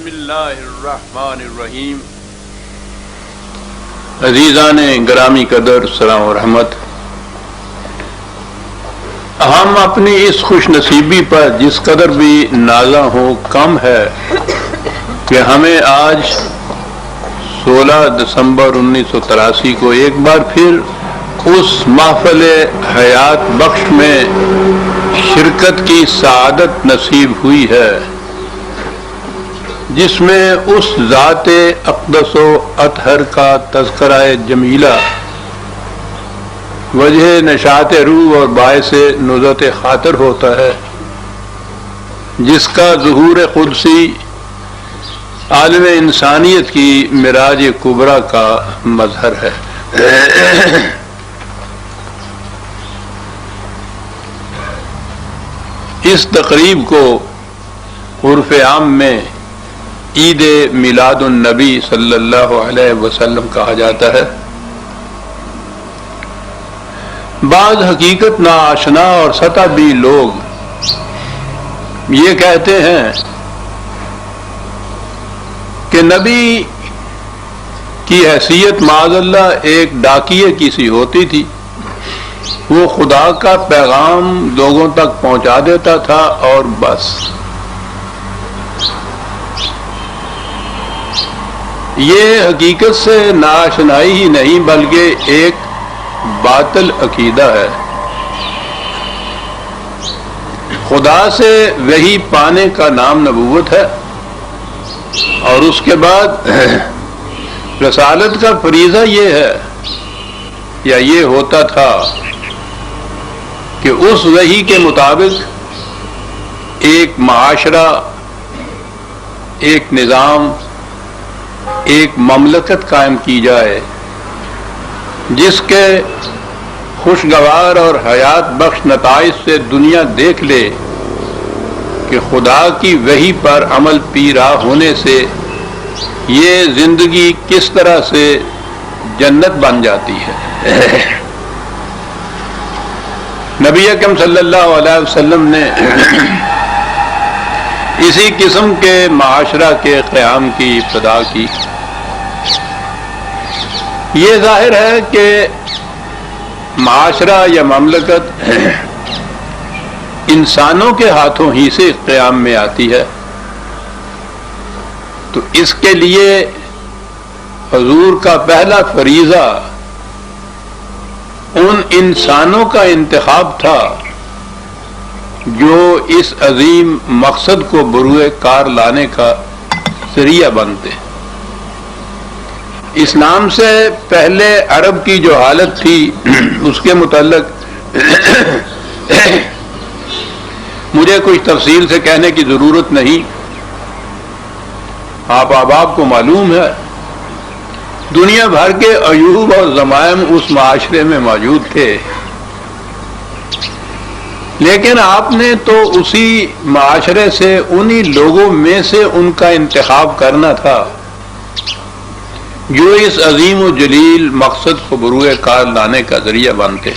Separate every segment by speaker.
Speaker 1: بسم اللہ الرحمن الرحیم۔ عزیزان گرامی قدر سلام و رحمت، ہم اپنی اس خوش نصیبی پر جس قدر بھی نازاں ہوں کم ہے کہ ہمیں آج 16 دسمبر 1983 کو ایک بار پھر اس محفل حیات بخش میں شرکت کی سعادت نصیب ہوئی ہے جس میں اس ذات اقدس و اطہر کا تذکرہ جمیلہ وجہ نشاط روح اور باعث نزہت خاطر ہوتا ہے، جس کا ظہور قدسی عالم انسانیت کی معراج کبریٰ کا مظہر ہے۔ اس تقریب کو عرف عام میں عید میلاد النبی صلی اللہ علیہ وسلم کہا جاتا ہے۔ بعض حقیقت ناآشنا اور سطحی لوگ یہ کہتے ہیں کہ نبی کی حیثیت معاذ اللہ ایک ڈاکیے کی سی ہوتی تھی، وہ خدا کا پیغام لوگوں تک پہنچا دیتا تھا اور بس۔ یہ حقیقت سے ناآشنائی ہی نہیں بلکہ ایک باطل عقیدہ ہے۔ خدا سے وحی پانے کا نام نبوت ہے، اور اس کے بعد رسالت کا فریضہ یہ ہے یا یہ ہوتا تھا کہ اس وحی کے مطابق ایک معاشرہ، ایک نظام، ایک مملکت قائم کی جائے جس کے خوشگوار اور حیات بخش نتائج سے دنیا دیکھ لے کہ خدا کی وحی پر عمل پیرا ہونے سے یہ زندگی کس طرح سے جنت بن جاتی ہے۔ نبی اکرم صلی اللہ علیہ وسلم نے اسی قسم کے معاشرہ کے قیام کی ابتدا کی۔ یہ ظاہر ہے کہ معاشرہ یا مملکت انسانوں کے ہاتھوں ہی سے قیام میں آتی ہے، تو اس کے لیے حضور کا پہلا فریضہ ان انسانوں کا انتخاب تھا جو اس عظیم مقصد کو بروئے کار لانے کا ذریعہ بنتے۔ اسلام سے پہلے عرب کی جو حالت تھی اس کے متعلق مجھے کچھ تفصیل سے کہنے کی ضرورت نہیں، آپ احباب کو معلوم ہے۔ دنیا بھر کے عیوب اور ضمائم اس معاشرے میں موجود تھے، لیکن آپ نے تو اسی معاشرے سے انہی لوگوں میں سے ان کا انتخاب کرنا تھا جو اس عظیم و جلیل مقصد کو بروئے کار لانے کا ذریعہ بنتے۔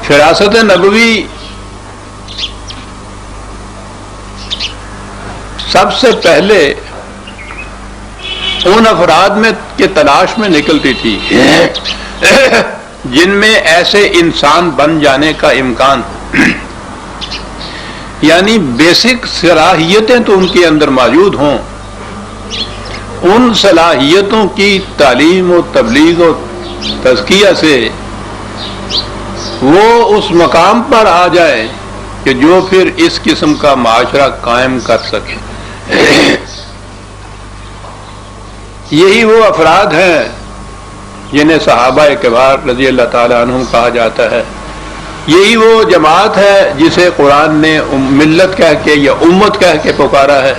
Speaker 1: فراست نبوی سب سے پہلے ان افراد میں کے تلاش میں نکلتی تھی جن میں ایسے انسان بن جانے کا امکان، یعنی بیسک صلاحیتیں تو ان کے اندر موجود ہوں، ان صلاحیتوں کی تعلیم و تبلیغ و تزکیہ سے وہ اس مقام پر آ جائے کہ جو پھر اس قسم کا معاشرہ قائم کر سکے۔ یہی وہ افراد ہیں جنہیں صحابہ کبار رضی اللہ تعالیٰ عنہم کہا جاتا ہے۔ یہی وہ جماعت ہے جسے قرآن نے ملت کہہ کے یا امت کہہ کے پکارا ہے۔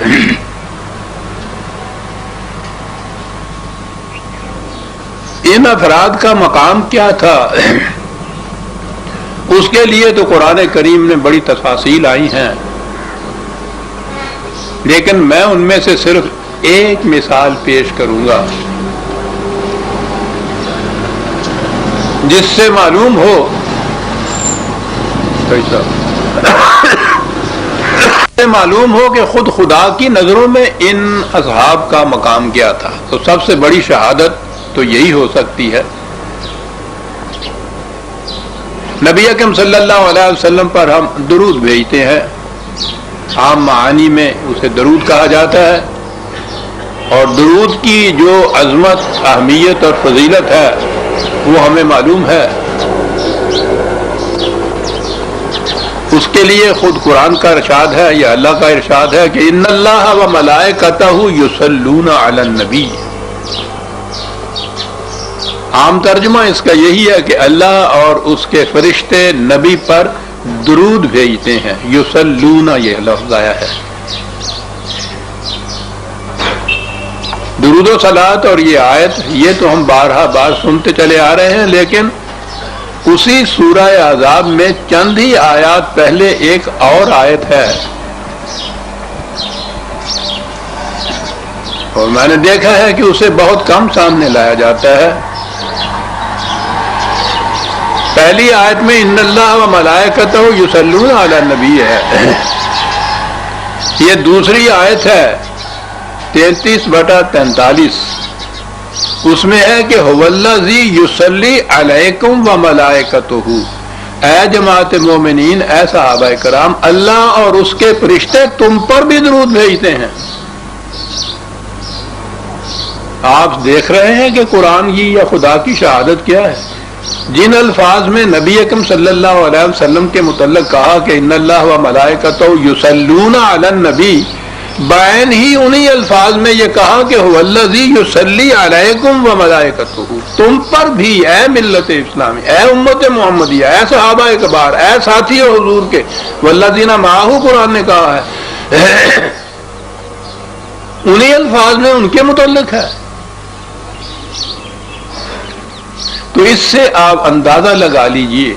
Speaker 1: ان افراد کا مقام کیا تھا اس کے لیے تو قرآن کریم نے بڑی تفاصیل آئی ہیں، لیکن میں ان میں سے صرف ایک مثال پیش کروں گا جس سے معلوم ہو معلوم ہو کہ خود خدا کی نظروں میں ان اصحاب کا مقام کیا تھا، تو سب سے بڑی شہادت تو یہی ہو سکتی ہے۔ نبی اکرم صلی اللہ علیہ وسلم پر ہم درود بھیجتے ہیں، عام معانی میں اسے درود کہا جاتا ہے، اور درود کی جو عظمت، اہمیت اور فضیلت ہے وہ ہمیں معلوم ہے۔ اس کے لیے خود قرآن کا ارشاد ہے یا اللہ کا ارشاد ہے کہ ان اللہ و ملائکتہ یصلون علی النبی۔ عام ترجمہ اس کا یہی ہے کہ اللہ اور اس کے فرشتے نبی پر درود بھیجتے ہیں۔ یصلون یہ لفظ آیا ہے۔ درود و صلوات اور یہ آیت یہ تو ہم بارہا بار سنتے چلے آ رہے ہیں، لیکن اسی سورہ احزاب میں چند ہی آیات پہلے ایک اور آیت ہے، اور میں نے دیکھا ہے کہ اسے بہت کم سامنے لایا جاتا ہے۔ پہلی آیت میں ان اللہ و ملائکتہ یصلون علی النبی ہے، یہ دوسری آیت ہے 33/43، اس میں ہے کہ هو الذی یصلی علیکم و ملائکتہ، اے جماعت مومنین، اے صحابہ کرام، اللہ اور اس کے فرشتے تم پر بھی درود بھیجتے ہیں۔ آپ دیکھ رہے ہیں کہ قرآن کی یا خدا کی شہادت کیا ہے۔ جن الفاظ میں نبی اکرم صلی اللہ علیہ وسلم کے متعلق کہا کہ ان اللہ و ملائکتہ یصلون علی النبی، بعین ہی انہی الفاظ میں یہ کہا کہ هو الذی یصلی علیکم و ملائکتہ، تم پر بھی اے ملت اسلامی، اے امت محمدیہ، اے صحابہ کبار، اے ساتھی حضور کے، والذین معہ قرآن نے کہا ہے، انہی الفاظ میں ان کے متعلق ہے۔ تو اس سے آپ اندازہ لگا لیجئے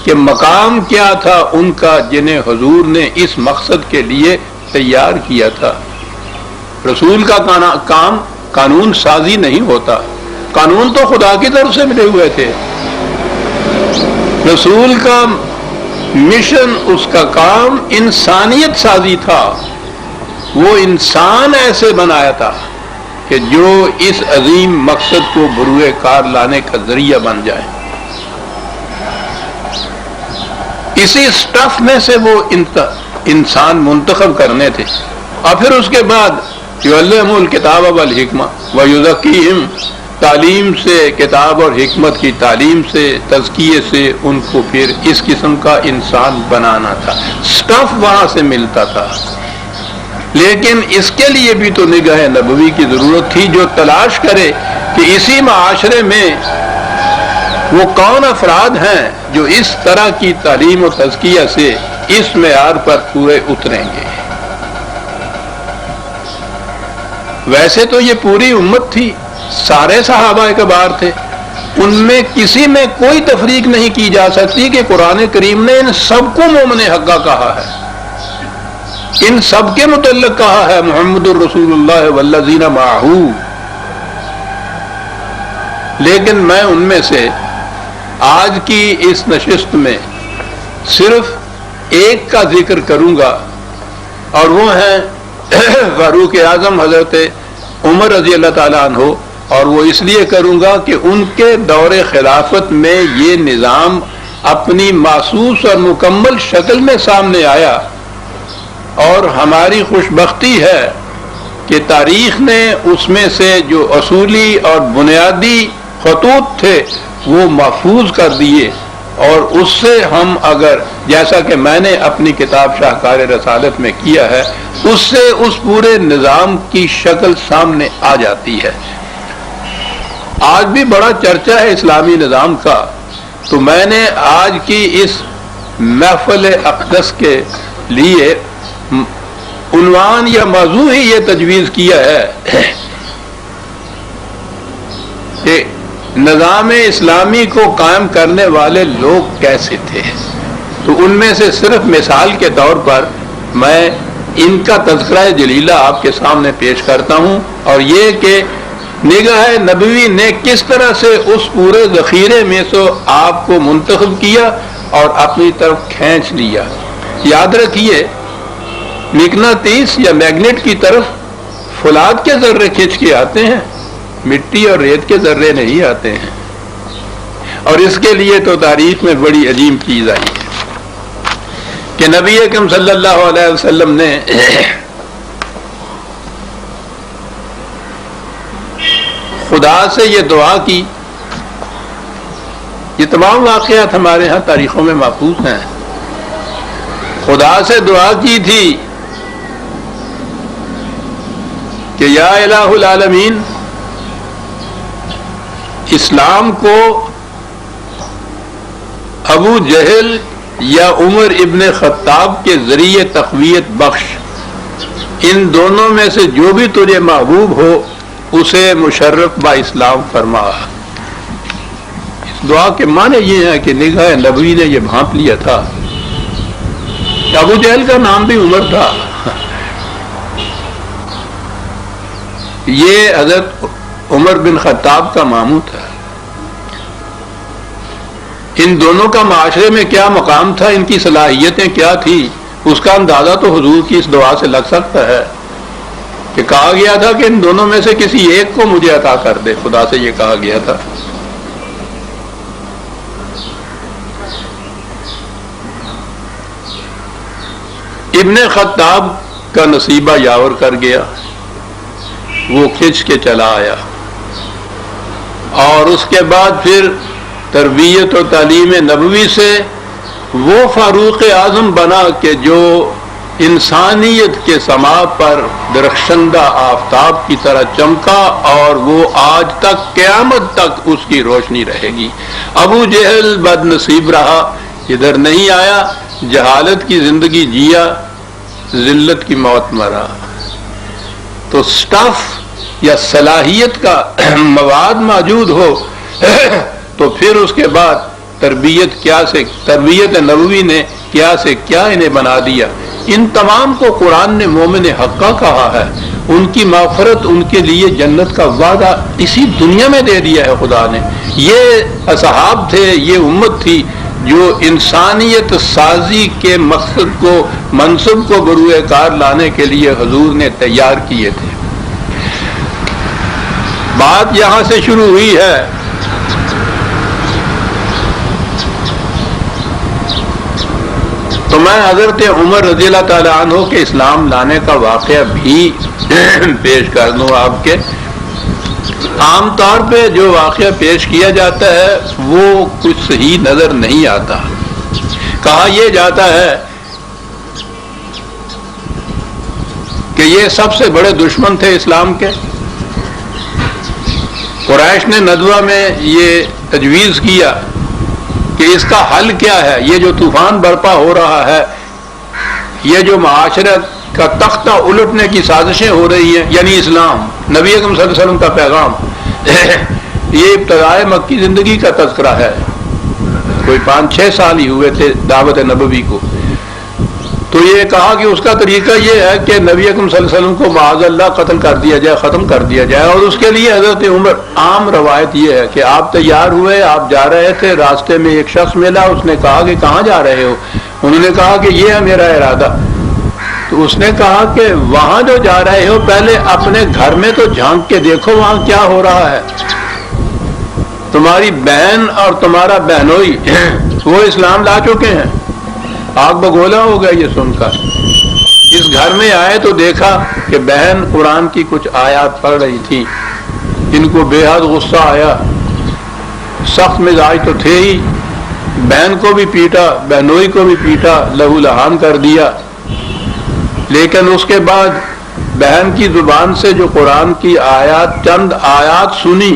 Speaker 1: کہ مقام کیا تھا ان کا جنہیں حضور نے اس مقصد کے لیے تیار کیا تھا۔ رسول کا کام قانون سازی نہیں ہوتا، قانون تو خدا کی طرف سے ملے ہوئے تھے۔ رسول کا مشن، اس کا کام انسانیت سازی تھا، وہ انسان ایسے بنایا تھا کہ جو اس عظیم مقصد کو بروئے کار لانے کا ذریعہ بن جائے۔ اسی سٹف میں سے وہ انسان منتخب کرنے تھے، اور پھر اس کے بعد یعلمہ الکتاب والحکمہ ویزکیہم، تعلیم سے، کتاب اور حکمت کی تعلیم سے، تزکیے سے ان کو پھر اس قسم کا انسان بنانا تھا۔ سٹف وہاں سے ملتا تھا، لیکن اس کے لیے بھی تو نگاہ نبوی کی ضرورت تھی، جو تلاش کرے کہ اسی معاشرے میں وہ کون افراد ہیں جو اس طرح کی تعلیم و تزکیہ سے اس معیار پر پورے اتریں گے۔ ویسے تو یہ پوری امت تھی، سارے صحابہ کبار تھے، ان میں کسی میں کوئی تفریق نہیں کی جا سکتی کہ قرآن کریم نے ان سب کو مومن حقہ کہا ہے، ان سب کے متعلق کہا ہے محمد الرسول اللہ والذین معہ۔ لیکن میں ان میں سے آج کی اس نشست میں صرف ایک کا ذکر کروں گا، اور وہ ہیں فاروق اعظم حضرت عمر رضی اللہ تعالیٰ عنہ، اور وہ اس لیے کروں گا کہ ان کے دور خلافت میں یہ نظام اپنی محسوس اور مکمل شکل میں سامنے آیا، اور ہماری خوش بختی ہے کہ تاریخ نے اس میں سے جو اصولی اور بنیادی خطوط تھے وہ محفوظ کر دیے، اور اس سے ہم اگر، جیسا کہ میں نے اپنی کتاب شاہکار رسالت میں کیا ہے، اس سے اس پورے نظام کی شکل سامنے آ جاتی ہے۔ آج بھی بڑا چرچا ہے اسلامی نظام کا، تو میں نے آج کی اس محفل اقدس کے لیے عنوان یا موضوع ہی یہ تجویز کیا ہے کہ نظام اسلامی کو قائم کرنے والے لوگ کیسے تھے۔ تو ان میں سے صرف مثال کے طور پر میں ان کا تذکرہ جلیلہ آپ کے سامنے پیش کرتا ہوں، اور یہ کہ نگاہ نبوی نے کس طرح سے اس پورے ذخیرے میں سے آپ کو منتخب کیا اور اپنی طرف کھینچ لیا۔ یاد رکھیے مقناطیس یا میگنیٹ کی طرف فولاد کے ذرے کھینچ کے آتے ہیں، مٹی اور ریت کے ذرے نہیں آتے ہیں. اور اس کے لیے تو تاریخ میں بڑی عجیب چیز آئی ہے کہ نبی اکرم صلی اللہ علیہ وسلم نے خدا سے یہ دعا کی. یہ تمام واقعات ہمارے ہاں تاریخوں میں محفوظ ہیں. خدا سے دعا کی تھی کہ یا الہ العالمین، اسلام کو ابو جہل یا عمر ابن خطاب کے ذریعے تقویت بخش. ان دونوں میں سے جو بھی تجھے محبوب ہو اسے مشرف با اسلام فرما. اس دعا کے معنی یہ ہے کہ نگاہ نبوی نے یہ بھانپ لیا تھا. ابو جہل کا نام بھی عمر تھا. یہ حضرت عمر بن خطاب کا ماموں تھا. ان دونوں کا معاشرے میں کیا مقام تھا، ان کی صلاحیتیں کیا تھی، اس کا اندازہ تو حضور کی اس دعا سے لگ سکتا ہے کہ کہا گیا تھا کہ ان دونوں میں سے کسی ایک کو مجھے عطا کر دے. خدا سے یہ کہا گیا تھا. ابن خطاب کا نصیبہ یاور کر گیا. وہ کھنچ کے چلا آیا اور اس کے بعد پھر تربیت و تعلیم نبوی سے وہ فاروق اعظم بنا کہ جو انسانیت کے سما پر درخشندہ آفتاب کی طرح چمکا اور وہ آج تک قیامت تک اس کی روشنی رہے گی. ابو جہل بد نصیب رہا، ادھر نہیں آیا، جہالت کی زندگی جیا، ذلت کی موت مرا. تو سٹاف یا صلاحیت کا مواد موجود ہو تو پھر اس کے بعد تربیت نبوی نے کیا سے کیا انہیں بنا دیا. ان تمام کو قرآن نے مومن حقہ کہا ہے. ان کی مغفرت، ان کے لیے جنت کا وعدہ اسی دنیا میں دے دیا ہے خدا نے. یہ اصحاب تھے، یہ امت تھی جو انسانیت سازی کے مقصد کو، منصب کو بروئے کار لانے کے لیے حضور نے تیار کیے تھے. بات یہاں سے شروع ہوئی ہے. تو میں حضرت عمر رضی اللہ تعالیٰ عنہ کے اسلام لانے کا واقعہ بھی پیش کر دوں آپ کے. عام طور پہ جو واقعہ پیش کیا جاتا ہے وہ کچھ صحیح نظر نہیں آتا. کہا یہ جاتا ہے کہ یہ سب سے بڑے دشمن تھے اسلام کے. قریش نے ندوہ میں یہ تجویز کیا کہ اس کا حل کیا ہے. یہ جو طوفان برپا ہو رہا ہے، یہ جو معاشرت کا تختہ الٹنے کی سازشیں ہو رہی ہیں، یعنی اسلام، نبی اکرم صلی اللہ علیہ وسلم کا پیغام، یہ ابتدائے مکی زندگی کا تذکرہ ہے. کوئی 5-6 سال ہی ہوئے تھے دعوت نبوی کو. تو یہ کہا کہ اس کا طریقہ یہ ہے کہ نبی اکرم صلی اللہ علیہ وسلم کو معاذ اللہ قتل کر دیا جائے، ختم کر دیا جائے. اور اس کے لیے حضرت عمر، عام روایت یہ ہے کہ آپ تیار ہوئے، آپ جا رہے تھے، راستے میں ایک شخص ملا، اس نے کہا کہ کہاں جا رہے ہو؟ انہوں نے کہا کہ یہ ہے میرا ارادہ. تو اس نے کہا کہ وہاں جو جا رہے ہو پہلے اپنے گھر میں تو جھانک کے دیکھو وہاں کیا ہو رہا ہے. تمہاری بہن اور تمہارا بہنوئی وہ اسلام لا چکے ہیں. آگ بگولا ہو گیا یہ سن کر. اس گھر میں آئے تو دیکھا کہ بہن قرآن کی کچھ آیات پڑھ رہی تھی. ان کو بے حد غصہ آیا. سخت مزاج تو تھے ہی، بہن کو بھی پیٹا، بہنوئی کو بھی پیٹا، لہو لہان کر دیا. لیکن اس کے بعد بہن کی زبان سے جو قرآن کی آیات، چند آیات سنی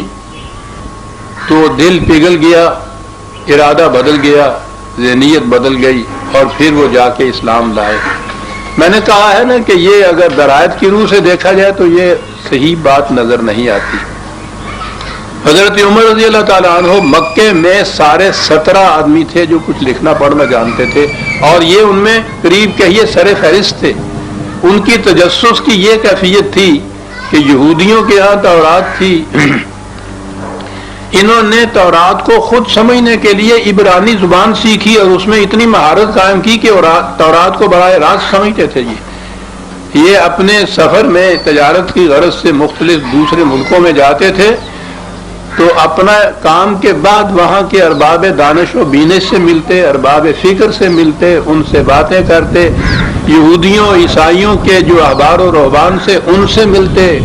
Speaker 1: تو دل پگھل گیا، ارادہ بدل گیا، ذہنیت بدل گئی اور پھر وہ جا کے اسلام لائے. میں نے کہا ہے نا کہ یہ اگر درایت کی روح سے دیکھا جائے تو یہ صحیح بات نظر نہیں آتی. حضرت عمر رضی اللہ تعالیٰ عنہ مکے میں سارے 17 آدمی تھے جو کچھ لکھنا پڑھنا جانتے تھے، اور یہ ان میں قریب کہیے سر فہرست تھے. ان کی تجسس کی یہ کیفیت تھی کہ یہودیوں کے ہاں تورات تھی. انہوں نے تورات کو خود سمجھنے کے لیے عبرانی زبان سیکھی اور اس میں اتنی مہارت قائم کی کہ تورات کو براہ راست سمجھتے تھے. یہ اپنے سفر میں تجارت کی غرض سے مختلف دوسرے ملکوں میں جاتے تھے تو اپنا کام کے بعد وہاں کے ارباب دانش و بینش سے ملتے، ارباب فکر سے ملتے، ان سے باتیں کرتے، یہودیوں عیسائیوں کے جو احبار و رہبان سے ان سے ملتے.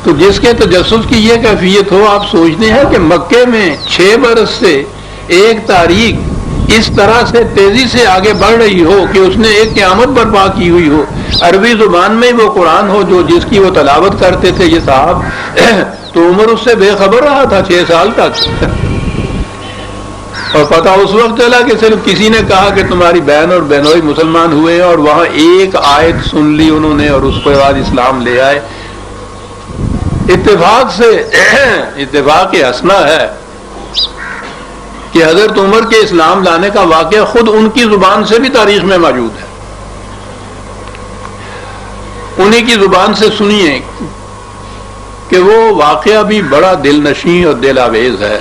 Speaker 1: تو جس کے تجسس کی یہ کیفیت ہو، آپ سوچتے ہیں کہ مکے میں 6 برس سے ایک تاریخ اس طرح سے تیزی سے آگے بڑھ رہی ہو کہ اس نے ایک قیامت برپا کی ہوئی ہو، عربی زبان میں وہ قرآن ہو جس کی وہ تلاوت کرتے تھے یہ صاحب، تو عمر اس سے بے خبر رہا تھا 6 سال تک. اور پتہ اس وقت چلا کہ صرف کسی نے کہا کہ تمہاری بہن اور بہنوئی مسلمان ہوئے ہیں، اور وہاں ایک آیت سن لی انہوں نے اور اس کے بعد اسلام لے آئے. اتفاق سے اتفاق حسنا ہے کہ حضرت عمر کے اسلام لانے کا واقعہ خود ان کی زبان سے بھی تاریخ میں موجود ہے. انہی کی زبان سے سنیے کہ وہ واقعہ بھی بڑا دل نشین اور دل آویز ہے.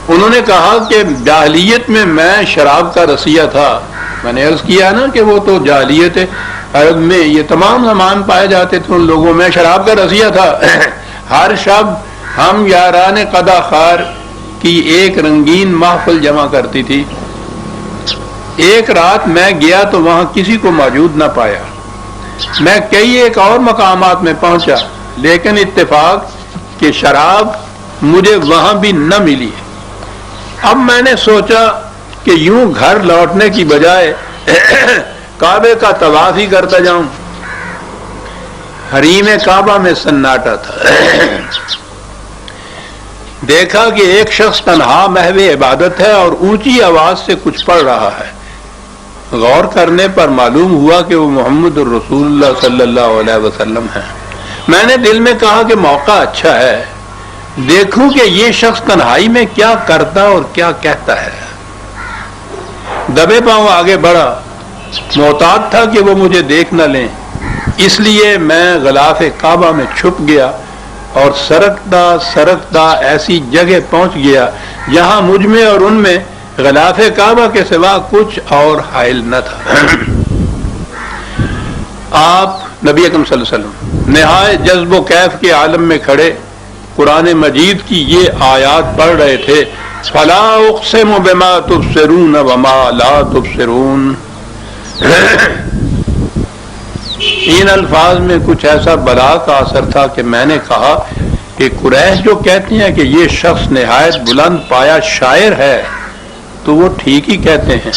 Speaker 1: انہوں نے کہا کہ جاہلیت میں شراب کا رسیہ تھا. میں نے عرض کیا نا کہ وہ تو جاہلیت عرب میں یہ تمام سامان پائے جاتے تھے ان لوگوں میں، شراب کا رسیہ تھا. ہر شب ہم یاران قدا خار کی ایک رنگین محفل جمع کرتی تھی. ایک رات میں گیا تو وہاں کسی کو موجود نہ پایا. میں کئی ایک اور مقامات میں پہنچا لیکن اتفاق کہ شراب مجھے وہاں بھی نہ ملی. اب میں نے سوچا کہ یوں گھر لوٹنے کی بجائے کعبے کا طواف ہی کرتا جاؤں. حریم کعبہ میں سناٹا تھا. دیکھا کہ ایک شخص تنہا محو عبادت ہے اور اونچی آواز سے کچھ پڑھ رہا ہے. غور کرنے پر معلوم ہوا کہ وہ محمد الرسول اللہ صلی اللہ علیہ وسلم ہے. میں نے دل میں کہا کہ موقع اچھا ہے، دیکھوں کہ یہ شخص تنہائی میں کیا کرتا اور کیا کہتا ہے. دبے پاؤں آگے بڑھا. محتاط تھا کہ وہ مجھے دیکھ نہ لیں، اس لیے میں غلاف کعبہ میں چھپ گیا اور سرکتا سرکتا ایسی جگہ پہنچ گیا جہاں مجھ میں اور ان میں غلاف کعبہ کے سوا کچھ اور حائل نہ تھا. آپ نبی اکرم صلی اللہ علیہ وسلم نہایت جذب و کیف کے عالم میں کھڑے قرآن مجید کی یہ آیات پڑھ رہے تھے. فلا اقسم بما تبصرون وما لا تبصرون. ان الفاظ میں کچھ ایسا بلا کا اثر تھا کہ میں نے کہا کہ قریش جو کہتے ہیں کہ یہ شخص نہایت بلند پایا شاعر ہے تو وہ ٹھیک ہی کہتے ہیں.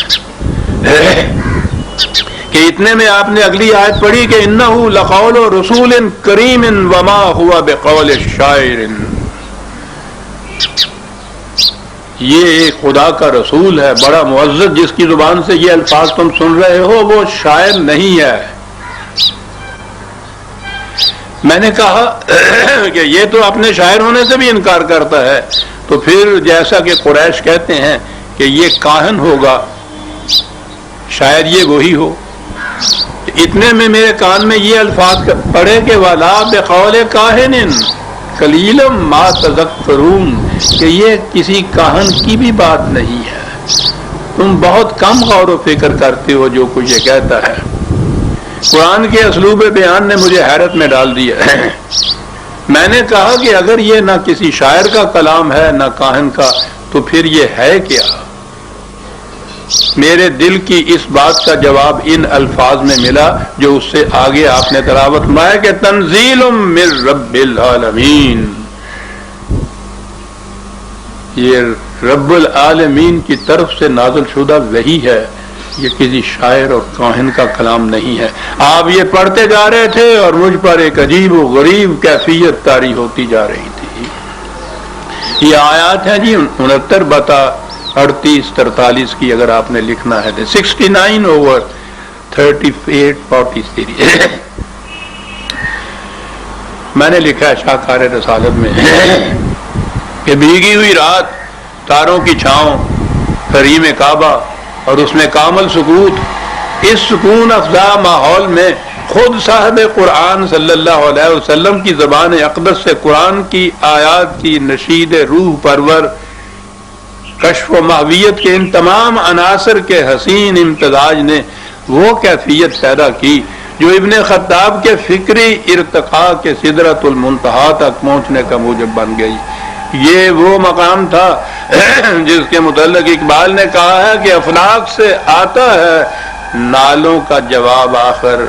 Speaker 1: کہ اتنے میں آپ نے اگلی آیت پڑھی کہ انہ لقول رسول کریم وما ہوا بقول شاعر. یہ ایک خدا کا رسول ہے بڑا معزز، جس کی زبان سے یہ الفاظ تم سن رہے ہو وہ شاعر نہیں ہے. میں نے کہا کہ یہ تو اپنے شاعر ہونے سے بھی انکار کرتا ہے، تو پھر جیسا کہ قریش کہتے ہیں کہ یہ کاہن ہوگا، شاید یہ وہی ہو. اتنے میں میرے کان میں یہ الفاظ پڑے کہ وَلَا بِقَوْلِ كَاهِنٍ قَلِيلًا مَا تَذَكَّرُونَ، کہ یہ کسی کاہن کی بھی بات نہیں ہے، تم بہت کم غور و فکر کرتے ہو جو کچھ یہ کہتا ہے. قرآن کے اسلوب بیان نے مجھے حیرت میں ڈال دیا. میں نے کہا کہ اگر یہ نہ کسی شاعر کا کلام ہے نہ کاہن کا تو پھر یہ ہے کیا؟ میرے دل کی اس بات کا جواب ان الفاظ میں ملا جو اس سے آگے آپ نے تلاوت فرمایا کہ تنزیل من رب العالمین. یہ رب العالمین کی طرف سے نازل شدہ وحی ہے، یہ کسی شاعر اور کاہن کا کلام نہیں ہے. آپ یہ پڑھتے جا رہے تھے اور مجھ پر ایک عجیب و غریب کیفیت طاری ہوتی جا رہی تھی. یہ آیات ہیں جی 69 بتا 38-43 کی، اگر آپ نے لکھنا ہے 69/38-43. میں نے لکھا ہے شاہکار رسالت میں کہ بھیگی ہوئی رات، تاروں کی چھاؤں، حریم کعبہ اور اس میں کامل سکوت. اس سکون افزا ماحول میں خود صاحب قرآن صلی اللہ علیہ وسلم کی زبان اقدس سے قرآن کی آیات کی نشید روح پرور کشف و محویت کے ان تمام عناصر کے حسین امتزاج نے وہ کیفیت پیدا کی جو ابن خطاب کے فکری ارتقاء کے سدرۃ المنتہا تک پہنچنے کا موجب بن گئی۔ یہ وہ مقام تھا جس کے متعلق اقبال نے کہا ہے کہ افلاک سے آتا ہے نالوں کا جواب آخر،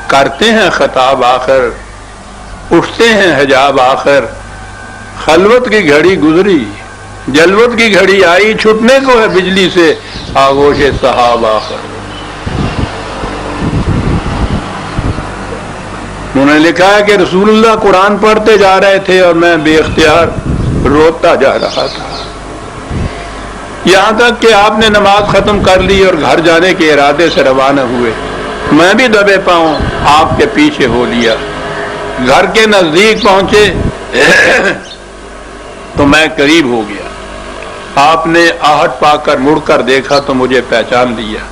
Speaker 1: کرتے ہیں خطاب آخر، اٹھتے ہیں حجاب آخر، خلوت کی گھڑی گزری جلوت کی گھڑی آئی، چھٹنے کو ہے بجلی سے آغوش صحاب آخر۔ انہوں نے لکھا ہے کہ رسول اللہ قرآن پڑھتے جا رہے تھے اور میں بے اختیار روتا جا رہا تھا، یہاں تک کہ آپ نے نماز ختم کر لی اور گھر جانے کے ارادے سے روانہ ہوئے۔ میں بھی دبے پاؤں آپ کے پیچھے ہو لیا، گھر کے نزدیک پہنچے تو میں قریب ہو گیا۔ آپ نے آہٹ پا کر مڑ کر دیکھا تو مجھے پہچان لیا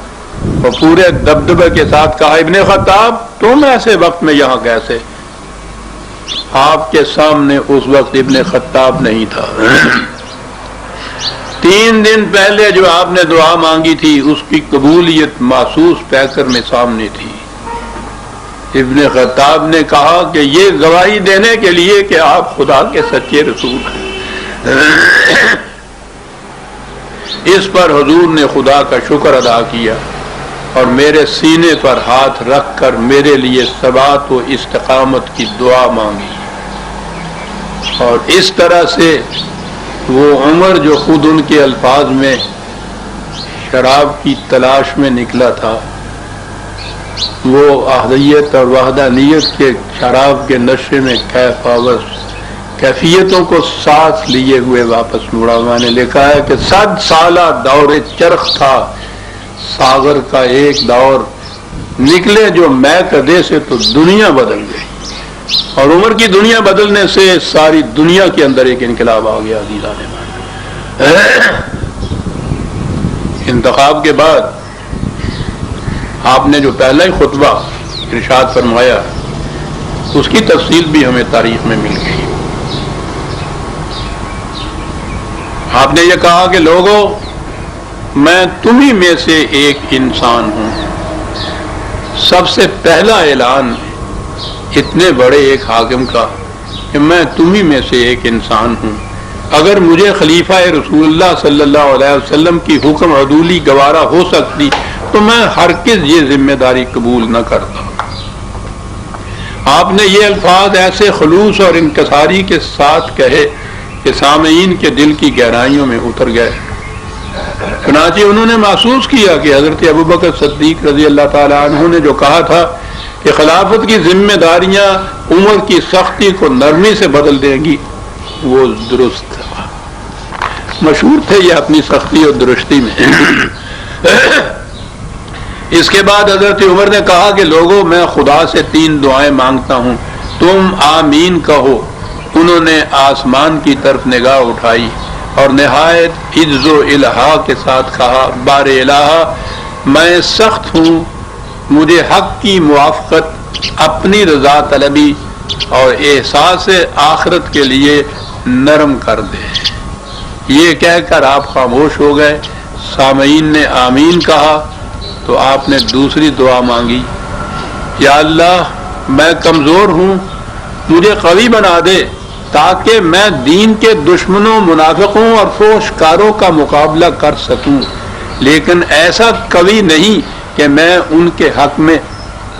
Speaker 1: اور پورے دبدبے کے ساتھ کہا، ابن خطاب تم ایسے وقت میں یہاں کیسے؟ آپ کے سامنے اس وقت ابن خطاب نہیں تھا۔ 3 دن پہلے جو آپ نے دعا مانگی تھی اس کی قبولیت محسوس پیکر میں سامنے تھی۔ ابن خطاب نے کہا کہ یہ گواہی دینے کے لیے کہ آپ خدا کے سچے رسول ہیں۔ اس پر حضور نے خدا کا شکر ادا کیا اور میرے سینے پر ہاتھ رکھ کر میرے لیے ثبات و استقامت کی دعا مانگی، اور اس طرح سے وہ عمر جو خود ان کے الفاظ میں شراب کی تلاش میں نکلا تھا، وہ احدیت اور وحدانیت کے شراب کے نشے میں کیف آور کیفیتوں کو ساتھ لیے ہوئے واپس مڑا۔ میں نے لکھا ہے کہ 100 سالہ دور چرخ تھا، ساغر کا ایک دور نکلے جو میں کدے سے تو دنیا بدل گئی، اور عمر کی دنیا بدلنے سے ساری دنیا کے اندر ایک انقلاب آ گیا۔ انتخاب کے بعد آپ نے جو پہلا ہی خطبہ ارشاد فرمایا اس کی تفصیل بھی ہمیں تاریخ میں مل گئی۔ آپ نے یہ کہا کہ لوگوں میں تمہیں میں سے ایک انسان ہوں۔ سب سے پہلا اعلان اتنے بڑے ایک حاکم کا کہ میں تمہیں میں سے ایک انسان ہوں، اگر مجھے خلیفہ رسول اللہ صلی اللہ علیہ وسلم کی حکم عدولی گوارا ہو سکتی تو میں ہرگز یہ ذمہ داری قبول نہ کرتا۔ آپ نے یہ الفاظ ایسے خلوص اور انکساری کے ساتھ کہے کہ سامعین کے دل کی گہرائیوں میں اتر گئے۔ چنانچہ انہوں نے محسوس کیا کہ حضرت ابوبکر صدیق رضی اللہ تعالی عنہ نے جو کہا تھا کہ خلافت کی ذمہ داریاں عمر کی سختی کو نرمی سے بدل دیں گی، وہ درست تھا۔ مشہور تھے یہ اپنی سختی اور درستی میں۔ اس کے بعد حضرت عمر نے کہا کہ لوگوں میں خدا سے 3 دعائیں مانگتا ہوں، تم آمین کہو۔ انہوں نے آسمان کی طرف نگاہ اٹھائی اور نہایت عجز و الہا کے ساتھ کہا، بار الہ میں سخت ہوں، مجھے حق کی موافقت، اپنی رضا طلبی اور احساس آخرت کے لیے نرم کر دے۔ یہ کہہ کر آپ خاموش ہو گئے۔ سامعین نے آمین کہا تو آپ نے دوسری دعا مانگی، یا اللہ میں کمزور ہوں، مجھے قوی بنا دے تاکہ میں دین کے دشمنوں، منافقوں اور فحش کاروں کا مقابلہ کر سکوں، لیکن ایسا قوی نہیں کہ میں ان کے حق میں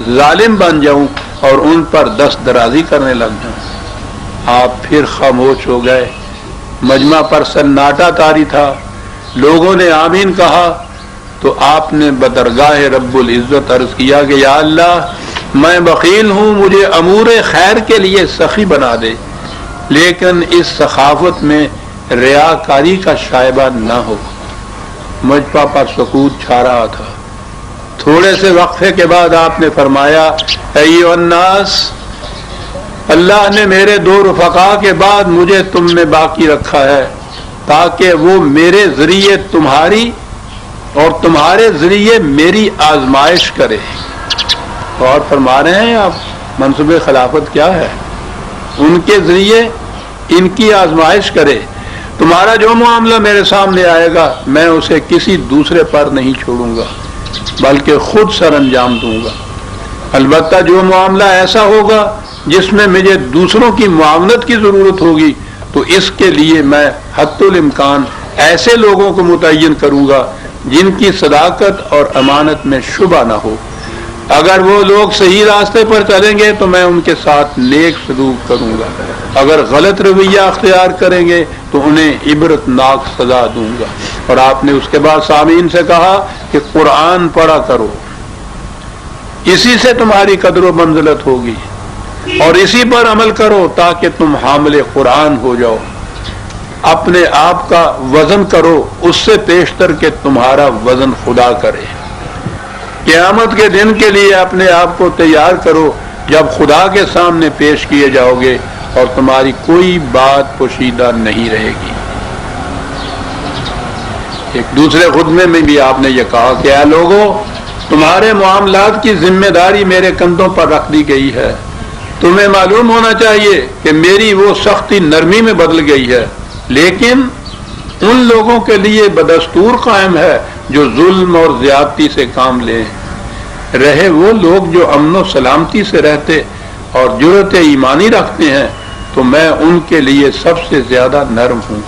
Speaker 1: ظالم بن جاؤں اور ان پر دست درازی کرنے لگ جاؤں۔ آپ پھر خاموش ہو گئے۔ مجمع پر سناٹا طاری تھا۔ لوگوں نے آمین کہا تو آپ نے بدرگاہ رب العزت عرض کیا کہ یا اللہ میں بخیل ہوں، مجھے امور خیر کے لیے سخی بنا دے، لیکن اس سخاوت میں ریاکاری کا شائبہ نہ ہو۔ مجمع پر سکوت چھا رہا تھا۔ تھوڑے سے وقفے کے بعد آپ نے فرمایا، ایھا الناس، اللہ نے میرے 2 رفقا کے بعد مجھے تم میں باقی رکھا ہے تاکہ وہ میرے ذریعے تمہاری اور تمہارے ذریعے میری آزمائش کرے۔ اور فرما رہے ہیں آپ منصب خلافت کیا ہے، ان کے ذریعے ان کی آزمائش کرے۔ تمہارا جو معاملہ میرے سامنے آئے گا میں اسے کسی دوسرے پر نہیں چھوڑوں گا، بلکہ خود سر انجام دوں گا۔ البتہ جو معاملہ ایسا ہوگا جس میں مجھے دوسروں کی معاونت کی ضرورت ہوگی تو اس کے لیے میں حد الامکان ایسے لوگوں کو متعین کروں گا جن کی صداقت اور امانت میں شبہ نہ ہو۔ اگر وہ لوگ صحیح راستے پر چلیں گے تو میں ان کے ساتھ نیک سلوک کروں گا، اگر غلط رویہ اختیار کریں گے تو انہیں عبرتناک سزا دوں گا۔ اور آپ نے اس کے بعد سامعین سے کہا کہ قرآن پڑھا کرو، اسی سے تمہاری قدر و منزلت ہوگی، اور اسی پر عمل کرو تاکہ تم حامل قرآن ہو جاؤ۔ اپنے آپ کا وزن کرو اس سے پیشتر کہ تمہارا وزن خدا کرے۔ قیامت کے دن کے لیے اپنے آپ کو تیار کرو جب خدا کے سامنے پیش کیے جاؤ گے اور تمہاری کوئی بات پوشیدہ نہیں رہے گی۔ ایک دوسرے خطبے میں بھی آپ نے یہ کہا کہ اے لوگو، تمہارے معاملات کی ذمہ داری میرے کندھوں پر رکھ دی گئی ہے۔ تمہیں معلوم ہونا چاہیے کہ میری وہ سختی نرمی میں بدل گئی ہے، لیکن ان لوگوں کے لیے بدستور قائم ہے جو ظلم اور زیادتی سے کام لیں۔ رہے وہ لوگ جو امن و سلامتی سے رہتے اور جرأت ایمانی رکھتے ہیں تو میں ان کے لیے سب سے زیادہ نرم ہوں۔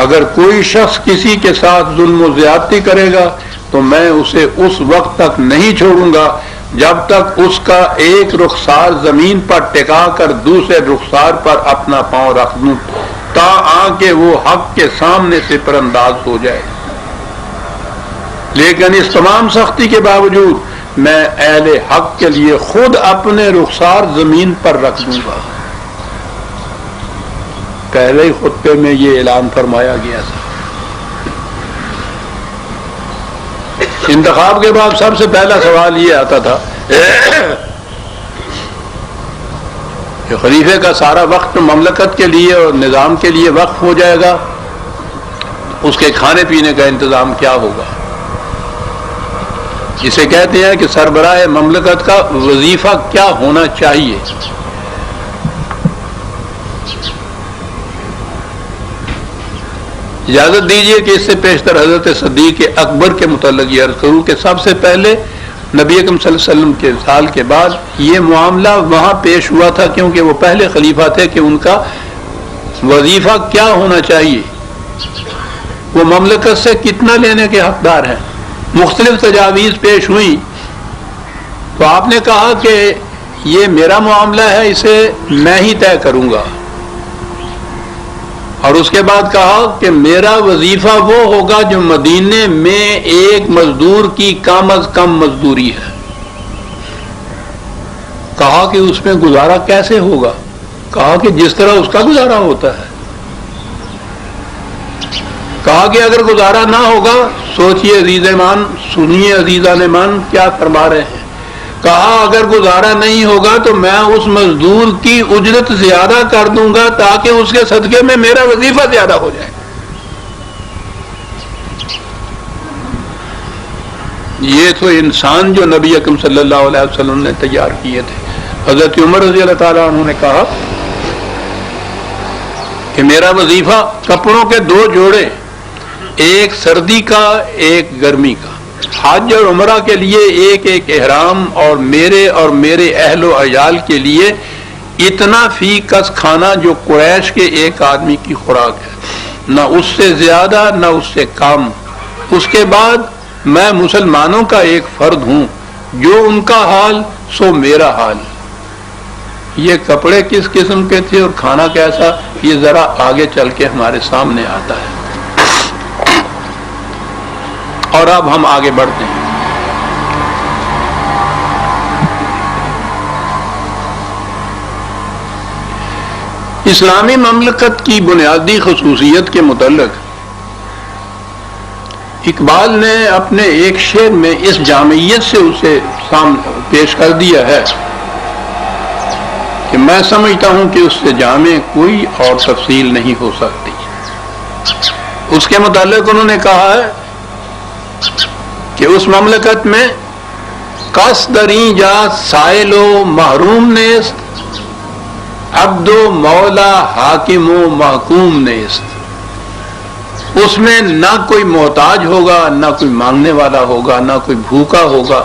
Speaker 1: اگر کوئی شخص کسی کے ساتھ ظلم و زیادتی کرے گا تو میں اسے اس وقت تک نہیں چھوڑوں گا جب تک اس کا ایک رخسار زمین پر ٹکا کر دوسرے رخسار پر اپنا پاؤں رکھ دوں، تاکہ وہ حق کے سامنے سے پر انداز ہو جائے۔ لیکن اس تمام سختی کے باوجود میں اہل حق کے لیے خود اپنے رخسار زمین پر رکھ دوں گا۔ پہلے ہی خطبے میں یہ اعلان فرمایا گیا تھا۔ انتخاب کے بعد سب سے پہلا سوال یہ آتا تھا کہ خلیفے کا سارا وقت مملکت کے لیے اور نظام کے لیے وقف ہو جائے گا، اس کے کھانے پینے کا انتظام کیا ہوگا؟ جسے کہتے ہیں کہ سربراہ مملکت کا وظیفہ کیا ہونا چاہیے۔ اجازت دیجیے کہ اس سے پیشتر حضرت صدیق اکبر کے متعلق یہ عرض کروں کہ سب سے پہلے نبی اکرم صلی اللہ علیہ وسلم کے سال کے بعد یہ معاملہ وہاں پیش ہوا تھا، کیونکہ وہ پہلے خلیفہ تھے کہ ان کا وظیفہ کیا ہونا چاہیے، وہ مملکت سے کتنا لینے کے حقدار ہیں۔ مختلف تجاویز پیش ہوئی تو آپ نے کہا کہ یہ میرا معاملہ ہے، اسے میں ہی طے کروں گا، اور اس کے بعد کہا کہ میرا وظیفہ وہ ہوگا جو مدینے میں ایک مزدور کی کم از کم مزدوری ہے۔ کہا کہ اس میں گزارا کیسے ہوگا؟ کہا کہ جس طرح اس کا گزارا ہوتا ہے۔ کہا کہ اگر گزارا نہ ہوگا، سوچئے عزیز مان، سنیے عزیزان مان کیا فرما رہے ہیں۔ کہا اگر گزارا نہیں ہوگا تو میں اس مزدور کی اجرت زیادہ کر دوں گا تاکہ اس کے صدقے میں میرا وظیفہ زیادہ ہو جائے۔ یہ تو انسان جو نبی اکرم صلی اللہ علیہ وسلم نے تیار کیے تھے۔ حضرت عمر رضی اللہ تعالیٰ عنہ نے کہا کہ میرا وظیفہ کپڑوں کے 2 جوڑے، ایک سردی کا ایک گرمی کا، حج اور عمرہ کے لیے ایک ایک احرام، اور میرے اہل و عیال کے لیے اتنا فی کس کھانا جو قریش کے ایک آدمی کی خوراک ہے، نہ اس سے زیادہ نہ اس سے کم۔ اس کے بعد میں مسلمانوں کا ایک فرد ہوں، جو ان کا حال سو میرا حال۔ یہ کپڑے کس قسم کے تھے اور کھانا کیسا، یہ ذرا آگے چل کے ہمارے سامنے آتا ہے۔ اور اب ہم آگے بڑھتے ہیں۔ اسلامی مملکت کی بنیادی خصوصیت کے متعلق اقبال نے اپنے ایک شعر میں اس جامعیت سے اسے پیش کر دیا ہے کہ میں سمجھتا ہوں کہ اس سے جامع کوئی اور تفصیل نہیں ہو سکتی۔ اس کے متعلق انہوں نے کہا ہے کہ اس مملکت میں کس دریں جا سائل و محروم نیست، عبد و مولا حاکم و محکوم نیست۔ اس میں نہ کوئی محتاج ہوگا، نہ کوئی مانگنے والا ہوگا، نہ کوئی بھوکا ہوگا،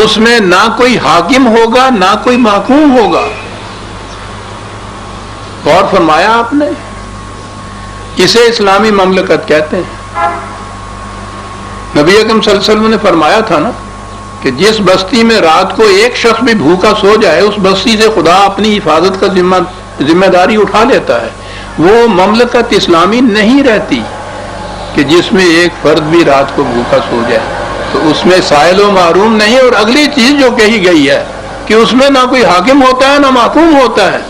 Speaker 1: اس میں نہ کوئی حاکم ہوگا، نہ کوئی محکوم ہوگا۔ غور فرمایا آپ نے؟ اسے اسلامی مملکت کہتے ہیں۔ نبی اکرم صلی اللہ علیہ وسلم نے فرمایا تھا نا کہ جس بستی میں رات کو ایک شخص بھی بھوکا سو جائے، اس بستی سے خدا اپنی حفاظت کا ذمہ داری اٹھا لیتا ہے۔ وہ مملکت اسلامی نہیں رہتی کہ جس میں ایک فرد بھی رات کو بھوکا سو جائے، تو اس میں سائل و محروم نہیں۔ اور اگلی چیز جو کہی گئی ہے کہ اس میں نہ کوئی حاکم ہوتا ہے نہ محکوم ہوتا ہے،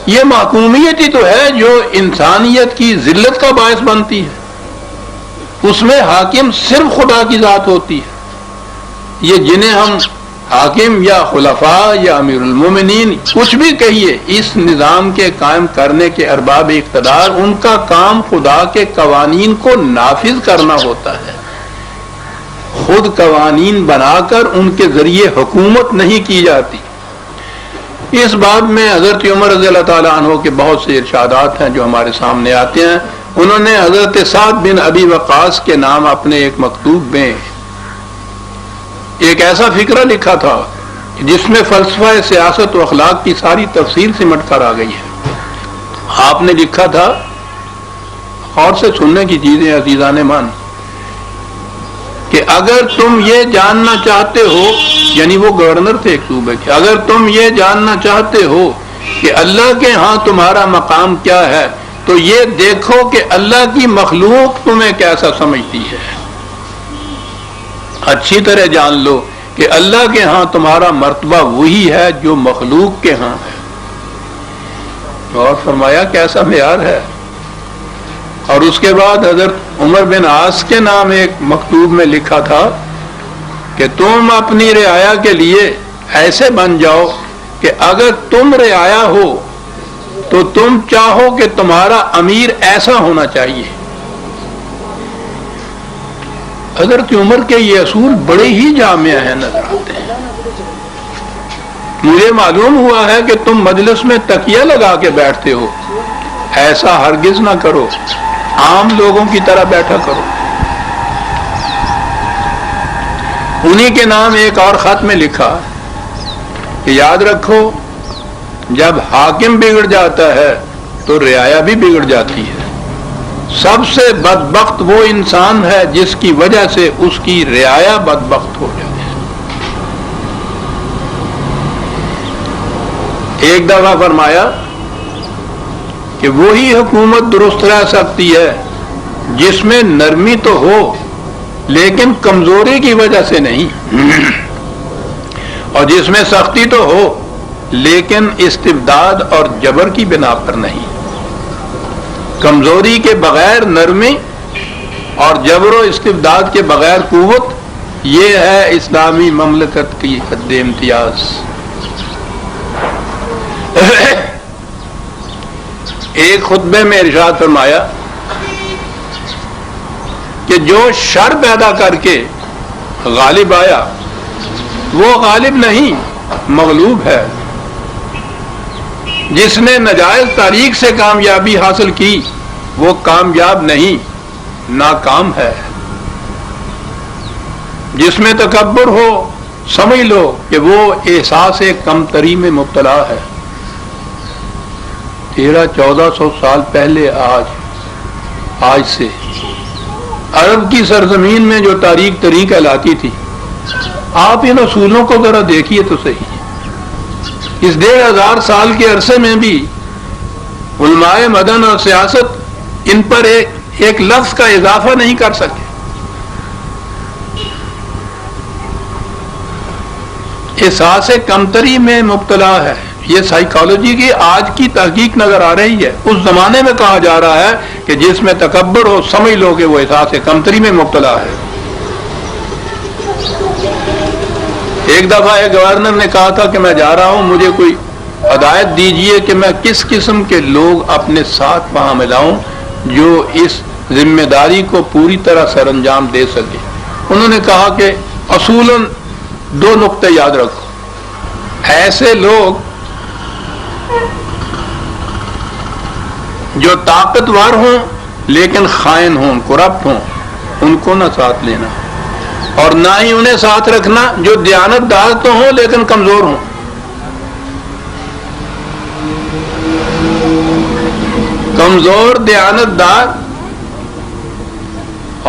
Speaker 1: یہ محکومیت ہی تو ہے جو انسانیت کی ذلت کا باعث بنتی ہے۔ اس میں حاکم صرف خدا کی ذات ہوتی ہے۔ یہ جنہیں ہم حاکم یا خلفاء یا امیر المومنین کچھ بھی کہیے، اس نظام کے قائم کرنے کے ارباب اقتدار، ان کا کام خدا کے قوانین کو نافذ کرنا ہوتا ہے۔ خود قوانین بنا کر ان کے ذریعے حکومت نہیں کی جاتی۔ اس بات میں حضرت عمر رضی اللہ تعالیٰ عنہ کے بہت سے ارشادات ہیں جو ہمارے سامنے آتے ہیں۔ انہوں نے حضرت سعد بن ابی وقاص کے نام اپنے ایک مکتوب میں ایک ایسا فقرہ لکھا تھا جس میں فلسفہ سیاست و اخلاق کی ساری تفصیل سمٹ کر آ گئی ہے۔ آپ نے لکھا تھا، اور سے سننے کی چیزیں عزیزان مان، کہ اگر تم یہ جاننا چاہتے ہو، یعنی وہ گورنر تھے ایک صوبے کے، اگر تم یہ جاننا چاہتے ہو کہ اللہ کے ہاں تمہارا مقام کیا ہے، تو یہ دیکھو کہ اللہ کی مخلوق تمہیں کیسا سمجھتی ہے۔ اچھی طرح جان لو کہ اللہ کے ہاں تمہارا مرتبہ وہی ہے جو مخلوق کے ہاں ہے۔ اور فرمایا کیسا معیار ہے۔ اور اس کے بعد حضرت عمر بن عاص کے نام ایک مکتوب میں لکھا تھا کہ تم اپنی رعایا کے لیے ایسے بن جاؤ کہ اگر تم رعایا ہو تو تم چاہو کہ تمہارا امیر ایسا ہونا چاہیے۔ حضرت عمر کے یہ اصول بڑے ہی جامع ہیں، نظر آتے ہیں۔ مجھے معلوم ہوا ہے کہ تم مجلس میں تکیہ لگا کے بیٹھتے ہو، ایسا ہرگز نہ کرو، عام لوگوں کی طرح بیٹھا کرو۔ انہی کے نام ایک اور خط میں لکھا کہ یاد رکھو جب حاکم بگڑ جاتا ہے تو رعایا بھی بگڑ جاتی ہے۔ سب سے بدبخت وہ انسان ہے جس کی وجہ سے اس کی رعایا بدبخت ہو جائے۔ ایک دفعہ فرمایا کہ وہی حکومت درست رہ سکتی ہے جس میں نرمی تو ہو لیکن کمزوری کی وجہ سے نہیں، اور جس میں سختی تو ہو لیکن استبداد اور جبر کی بنا پر نہیں۔ کمزوری کے بغیر نرمی اور جبر و استبداد کے بغیر قوت، یہ ہے اسلامی مملکت کی حد امتیاز۔ ایک خطبے میں ارشاد فرمایا کہ جو شر پیدا کر کے غالب آیا وہ غالب نہیں مغلوب ہے، جس نے ناجائز طریق سے کامیابی حاصل کی وہ کامیاب نہیں ناکام ہے۔ جس میں تکبر ہو سمجھ لو کہ وہ احساس کمتری میں مبتلا ہے۔ 1300-1400 سال پہلے آج سے عرب کی سرزمین میں جو تاریخ تری کہلاتی تھی، آپ ان اصولوں کو ذرا دیکھیے تو صحیح۔ اس 1500 سال کے عرصے میں بھی علماء مدن اور سیاست ان پر ایک لفظ کا اضافہ نہیں کر سکے۔ احساس کمتری میں مبتلا ہے، یہ سائیکالوجی کی آج کی تحقیق نظر آ رہی ہے۔ اس زمانے میں کہا جا رہا ہے کہ جس میں تکبر ہو سمجھ لو کہ وہ احساس کمتری میں مبتلا ہے۔ ایک دفعہ ایک گورنر نے کہا تھا کہ میں جا رہا ہوں، مجھے کوئی ہدایت دیجئے کہ میں کس قسم کے لوگ اپنے ساتھ وہاں ملاؤں جو اس ذمہ داری کو پوری طرح سر انجام دے سکے۔ انہوں نے کہا کہ اصولاً 2 نقطے یاد رکھو، ایسے لوگ جو طاقتور ہوں لیکن خائن ہوں، کرپٹ ہوں، ان کو نہ ساتھ لینا، اور نہ ہی انہیں ساتھ رکھنا جو دیانت دار تو ہوں لیکن کمزور ہوں۔ کمزور دیانت دار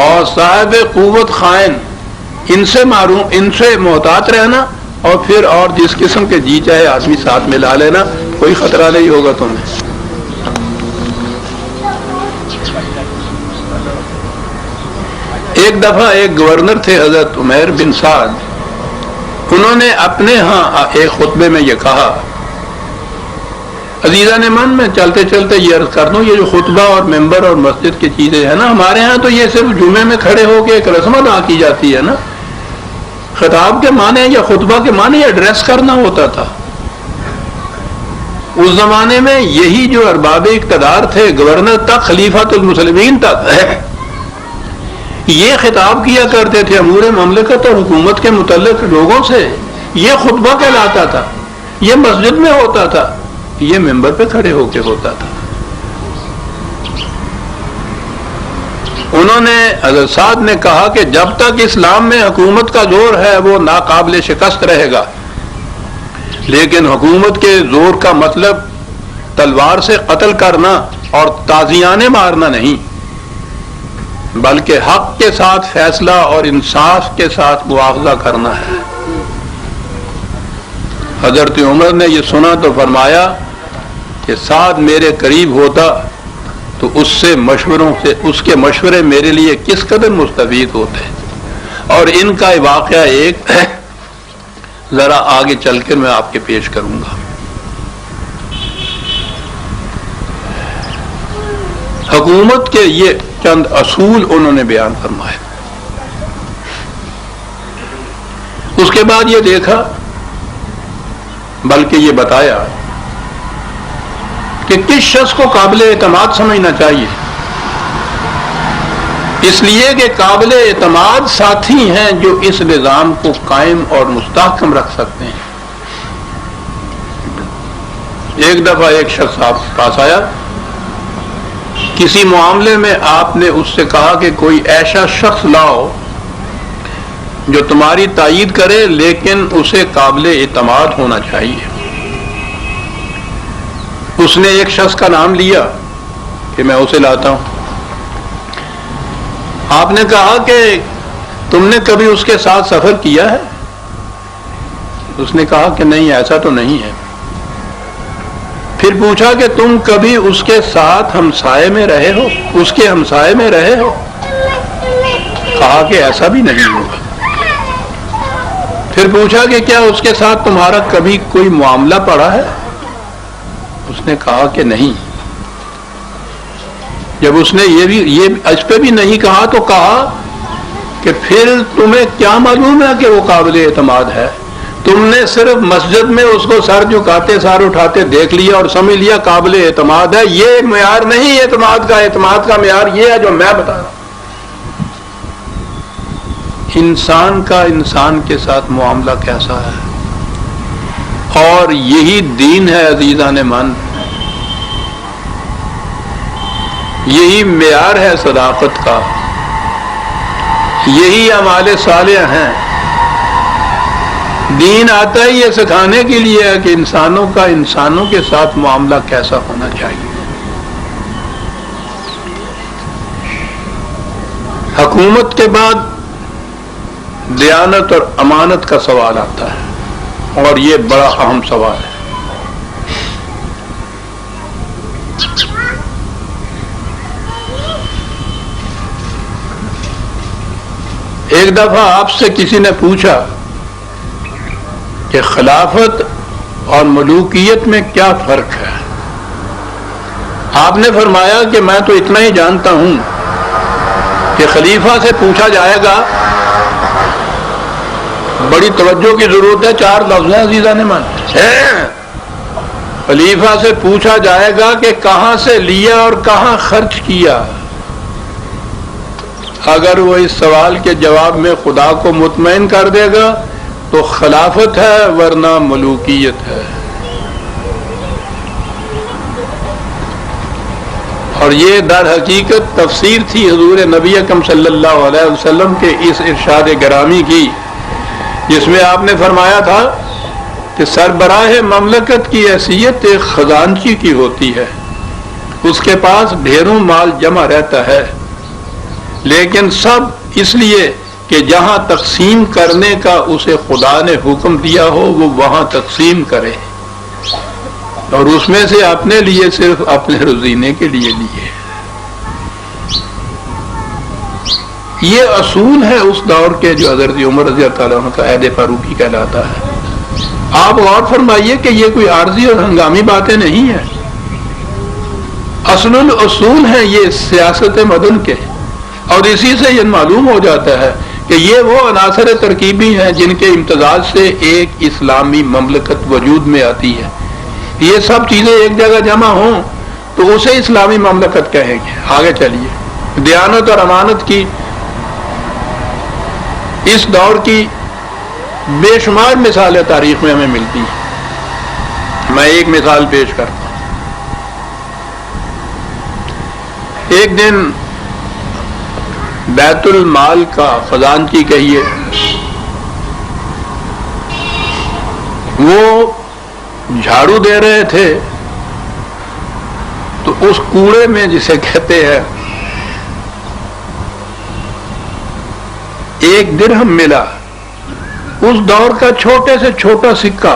Speaker 1: اور صاحب قوت خائن، ان سے ان سے محتاط رہنا، اور پھر اور جس قسم کے جی چاہے آدمی ساتھ ملا لینا، کوئی خطرہ نہیں ہوگا تمہیں۔ ایک دفعہ ایک گورنر تھے حضرت عمیر بن سعد، انہوں نے اپنے ہاں ایک خطبے میں یہ کہا، عزیزان من میں چلتے چلتے یہ عرض کر دوں، یہ جو خطبہ اور ممبر اور مسجد کی چیزیں ہیں نا، ہمارے ہاں تو یہ صرف جمعے میں کھڑے ہو کے ایک رسم ادا کی جاتی ہے نا۔ خطاب کے معنی یا خطبہ کے معنی ایڈریس کرنا ہوتا تھا۔ اس زمانے میں یہی جو ارباب اقتدار تھے، گورنر تک، خلیفۃ المسلمین تک، یہ خطاب کیا کرتے تھے امور مملکت اور حکومت کے متعلق لوگوں سے، یہ خطبہ کہلاتا تھا، یہ مسجد میں ہوتا تھا، یہ ممبر پہ کھڑے ہو کے ہوتا تھا۔ انہوں نے حضرت سعد نے کہا کہ جب تک اسلام میں حکومت کا زور ہے وہ ناقابل شکست رہے گا، لیکن حکومت کے زور کا مطلب تلوار سے قتل کرنا اور تازیانے مارنا نہیں، بلکہ حق کے ساتھ فیصلہ اور انصاف کے ساتھ مواخذہ کرنا ہے۔ حضرت عمر نے یہ سنا تو فرمایا کہ سعد میرے قریب ہوتا تو اس کے مشورے میرے لیے کس قدر مستفید ہوتے، اور ان کا واقعہ ایک ذرا آگے چل کر میں آپ کے پیش کروں گا۔ حکومت کے یہ چند اصول انہوں نے بیان فرمائے۔ اس کے بعد یہ دیکھا، بلکہ یہ بتایا کہ کس شخص کو قابل اعتماد سمجھنا چاہیے، اس لیے کہ قابل اعتماد ساتھی ہیں جو اس نظام کو قائم اور مستحکم رکھ سکتے ہیں۔ ایک دفعہ ایک شخص آپ کے پاس آیا، کسی معاملے میں آپ نے اس سے کہا کہ کوئی ایسا شخص لاؤ جو تمہاری تائید کرے لیکن اسے قابل اعتماد ہونا چاہیے۔ اس نے ایک شخص کا نام لیا کہ میں اسے لاتا ہوں۔ آپ نے کہا کہ تم نے کبھی اس کے ساتھ سفر کیا ہے؟ اس نے کہا کہ نہیں، ایسا تو نہیں ہے۔ پھر پوچھا کہ تم کبھی اس کے ساتھ ہمسائے میں رہے ہو، اس کے ہمسائے میں رہے ہو؟ کہا کہ ایسا بھی نہیں ہوگا۔ پھر پوچھا کہ کیا اس کے ساتھ تمہارا کبھی کوئی معاملہ پڑا ہے؟ اس نے کہا کہ نہیں۔ جب اس نے یہ اس پہ بھی نہیں کہا تو کہا کہ پھر تمہیں کیا معلوم ہے کہ وہ قابل اعتماد ہے؟ تم نے صرف مسجد میں اس کو سر جھکاتے سر اٹھاتے دیکھ لیا اور سمجھ لیا قابل اعتماد ہے۔ یہ معیار نہیں اعتماد کا معیار یہ ہے جو میں بتا رہا ہوں۔ انسان کا انسان کے ساتھ معاملہ کیسا ہے، اور یہی دین ہے عزیزان من، یہی معیار ہے صداقت کا، یہی اعمال صالح ہیں۔ دین آتا ہی یہ سکھانے کے لیے ہے کہ انسانوں کا انسانوں کے ساتھ معاملہ کیسا ہونا چاہیے۔ حکومت کے بعد دیانت اور امانت کا سوال آتا ہے، اور یہ بڑا اہم سوال ہے۔ ایک دفعہ آپ سے کسی نے پوچھا کہ خلافت اور ملوکیت میں کیا فرق ہے؟ آپ نے فرمایا کہ میں تو اتنا ہی جانتا ہوں کہ خلیفہ سے پوچھا جائے گا، بڑی توجہ کی ضرورت ہے، 4 لفظ ہیں عزیزان من، خلیفہ سے پوچھا جائے گا کہ کہاں سے لیا اور کہاں خرچ کیا۔ اگر وہ اس سوال کے جواب میں خدا کو مطمئن کر دے گا تو خلافت ہے، ورنہ ملوکیت ہے۔ اور یہ در حقیقت تفسیر تھی حضور نبی اکرم صلی اللہ علیہ وسلم کے اس ارشاد گرامی کی، جس میں آپ نے فرمایا تھا کہ سربراہ مملکت کی حیثیت ایک خزانچی کی ہوتی ہے، اس کے پاس ڈھیروں مال جمع رہتا ہے، لیکن سب اس لیے کہ جہاں تقسیم کرنے کا اسے خدا نے حکم دیا ہو وہ وہاں تقسیم کرے، اور اس میں سے اپنے لیے صرف اپنے روزینے کے لیے لیے۔ یہ اصول ہے اس دور کے جو حضرت عمر رضی اللہ تعالیٰ عنہ کا عہد فاروقی کہلاتا ہے۔ آپ غور فرمائیے کہ یہ کوئی عارضی اور ہنگامی باتیں نہیں ہیں، اصل الاصول ہیں یہ سیاست مدن کے، اور اسی سے یہ معلوم ہو جاتا ہے کہ یہ وہ عناصر ترکیبی ہیں جن کے امتزاج سے ایک اسلامی مملکت وجود میں آتی ہے۔ یہ سب چیزیں ایک جگہ جمع ہوں تو اسے اسلامی مملکت کہیں گے۔ آگے چلیے، دیانت اور امانت کی اس دور کی بے شمار مثالیں تاریخ میں ہمیں ملتی ہیں۔ میں ایک مثال پیش کرتا ہوں۔ ایک دن بیت المال کا خزانچی کہیے، وہ جھاڑو دے رہے تھے تو اس کوڑے میں جسے کہتے ہیں ایک درہم ملا، اس دور کا چھوٹے سے چھوٹا سکہ،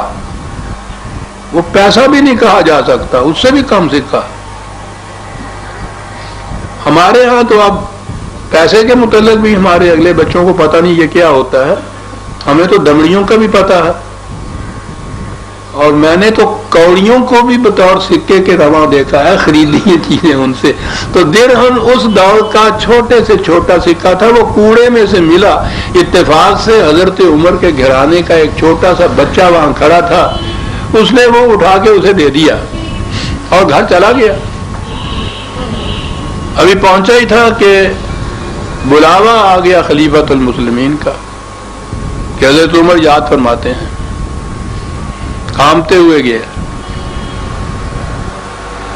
Speaker 1: وہ پیسہ بھی نہیں کہا جا سکتا، اس سے بھی کم سکہ۔ ہمارے ہاں تو اب پیسے کے متعلق بھی ہمارے اگلے بچوں کو پتہ نہیں یہ کیا ہوتا ہے، ہمیں تو دمڑیوں کا بھی پتہ ہے، اور میں نے تو کوڑیوں کو بھی بطور سکے کے رواں دیکھا ہے، خریدی یہ چیزیں ان سے۔ تو درہم اس دور کا چھوٹے سے چھوٹا سکہ تھا، وہ کوڑے میں سے ملا، اتفاق سے حضرت عمر کے گھرانے کا ایک چھوٹا سا بچہ وہاں کھڑا تھا، اس نے وہ اٹھا کے اسے دے دیا اور گھر چلا گیا۔ ابھی پہنچا ہی تھا کہ بلاوا آ گیا خلیفۃ المسلمین کا کہ حضرت عمر یاد فرماتے ہیں، کھامتے ہوئے گیا۔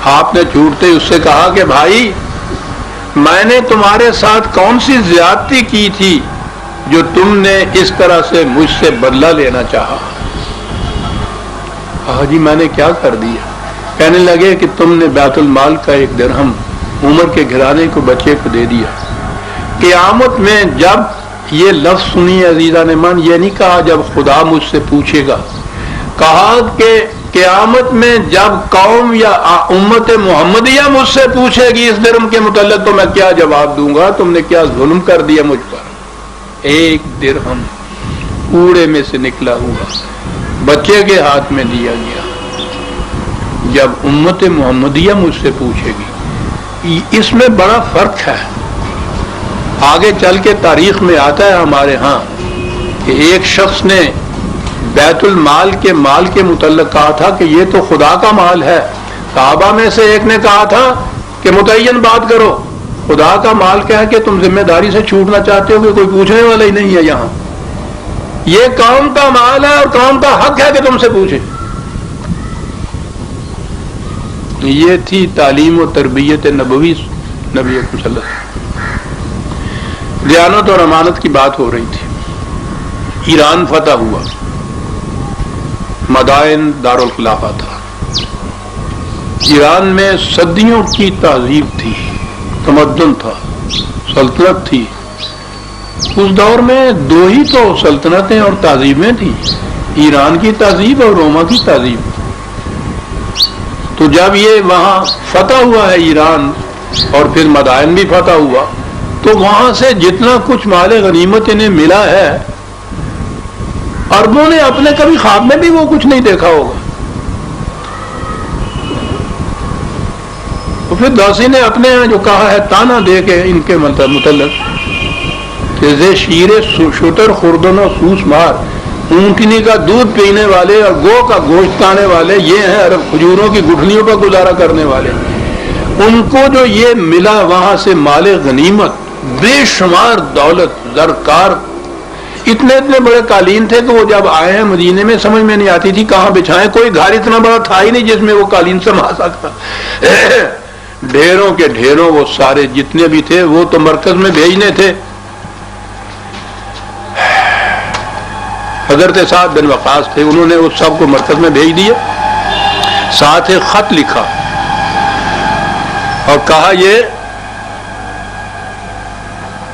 Speaker 1: آپ نے چھوٹتے اس سے کہا کہ بھائی، میں نے تمہارے ساتھ کون سی زیادتی کی تھی جو تم نے اس طرح سے مجھ سے بدلہ لینا چاہا؟ کہا جی میں نے کیا کر دیا؟ کہنے لگے کہ تم نے بیت المال کا ایک درہم عمر کے گھرانے کو بچے کو دے دیا۔ قیامت میں جب یہ لفظ سنی عزیزان من، یہ نہیں کہا جب خدا مجھ سے پوچھے گا، کہا کہ قیامت میں جب قوم یا امت محمدیہ مجھ سے پوچھے گی اس درہم کے متعلق تو میں کیا جواب دوں گا؟ تم نے کیا ظلم کر دیا مجھ پر؟ ایک درہم کوڑے میں سے نکلا ہوا بچے کے ہاتھ میں دیا گیا، جب امت محمدیہ مجھ سے پوچھے گی۔ اس میں بڑا فرق ہے، آگے چل کے تاریخ میں آتا ہے ہمارے ہاں کہ ایک شخص نے بیت المال کے مال کے متعلق کہا تھا کہ یہ تو خدا کا مال ہے۔ صحابہ میں سے ایک نے کہا تھا کہ متعین بات کرو، خدا کا مال کہہ کے تم ذمہ داری سے چھوٹنا چاہتے ہو کہ کوئی پوچھنے والا ہی نہیں ہے یہاں، یہ قوم کا مال ہے اور قوم کا حق ہے کہ تم سے پوچھے۔ یہ تھی تعلیم و تربیت نبوی نبی اکرم صلی اللہ علیہ وسلم۔ دیانت اور امانت کی بات ہو رہی تھی، ایران فتح ہوا، مدائن دارالخلافہ تھا، ایران میں صدیوں کی تہذیب تھی، تمدن تھا، سلطنت تھی۔ اس دور میں دو ہی تو سلطنتیں اور تہذیبیں تھیں، ایران کی تہذیب اور روما کی تہذیب۔ تو جب یہ وہاں فتح ہوا ہے ایران اور پھر مدائن بھی فتح ہوا، تو وہاں سے جتنا کچھ مال غنیمت انہیں ملا ہے، عربوں نے اپنے کبھی خواب میں بھی وہ کچھ نہیں دیکھا ہوگا۔ تو پھر داسی نے اپنے جو کہا ہے تانا دے کے ان کے متعلق کہ زے شیر شتر خوردن و سوس مار، اونٹنی کا دودھ پینے والے اور گو کا گوشت کھانے والے یہ ہیں عرب، کھجوروں کی گٹھلیوں پر گزارا کرنے والے۔ ان کو جو یہ ملا وہاں سے مال غنیمت، بے شمار دولت، زرکار، اتنے بڑے قالین تھے کہ وہ جب آئے ہیں مدینے میں سمجھ میں نہیں آتی تھی کہاں بچھائیں، کوئی گھر اتنا بڑا تھا ہی نہیں جس میں وہ قالین سما سکتا۔ ڈھیروں کے ڈھیروں وہ سارے جتنے بھی تھے وہ تو مرکز میں بھیجنے تھے. حضرت سعد بن وقاص تھے, انہوں نے اس سب کو مرکز میں بھیج دیا. ساتھ ایک خط لکھا اور کہا یہ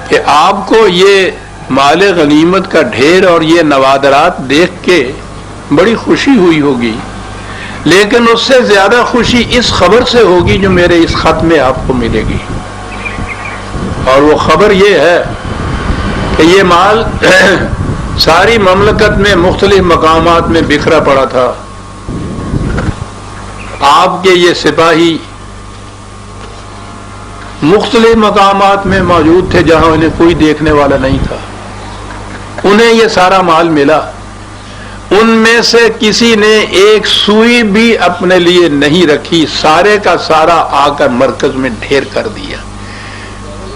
Speaker 1: کہ آپ کو یہ مال غنیمت کا ڈھیر اور یہ نوادرات دیکھ کے بڑی خوشی ہوئی ہوگی, لیکن اس سے زیادہ خوشی اس خبر سے ہوگی جو میرے اس خط میں آپ کو ملے گی. اور وہ خبر یہ ہے کہ یہ مال ساری مملکت میں مختلف مقامات میں بکھرا پڑا تھا. آپ کے یہ سپاہی مختلف مقامات میں موجود تھے جہاں انہیں کوئی دیکھنے والا نہیں تھا. انہیں یہ سارا مال ملا, ان میں سے کسی نے ایک سوئی بھی اپنے لیے نہیں رکھی, سارے کا سارا آ کر مرکز میں ڈھیر کر دیا.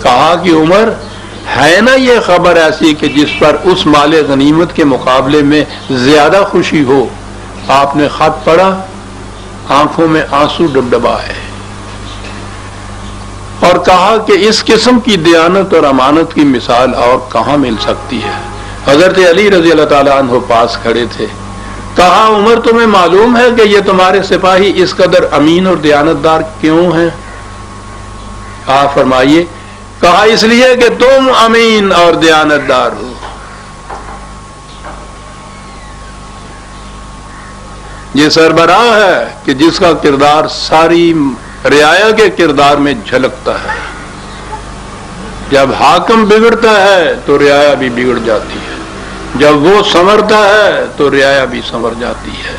Speaker 1: کہا کہ عمر ہے نا یہ خبر ایسی کہ جس پر اس مال غنیمت کے مقابلے میں زیادہ خوشی ہو. آپ نے خط پڑھا, آنکھوں میں آنسو ڈبڈبائے اور کہا کہ اس قسم کی دیانت اور امانت کی مثال اور کہاں مل سکتی ہے. حضرت علی رضی اللہ تعالیٰ عنہ پاس کھڑے تھے. کہا عمر تمہیں معلوم ہے کہ یہ تمہارے سپاہی اس قدر امین اور دیانتدار کیوں ہیں؟ آپ فرمائیے. کہا اس لیے کہ تم امین اور دیانتدار ہو. یہ سربراہ ہے کہ جس کا کردار ساری رعایا کے کردار میں جھلکتا ہے. جب حاکم بگڑتا ہے تو رعایا بھی بگڑ جاتی ہے, جب وہ سنورتا ہے تو رعایا بھی سنور جاتی ہے.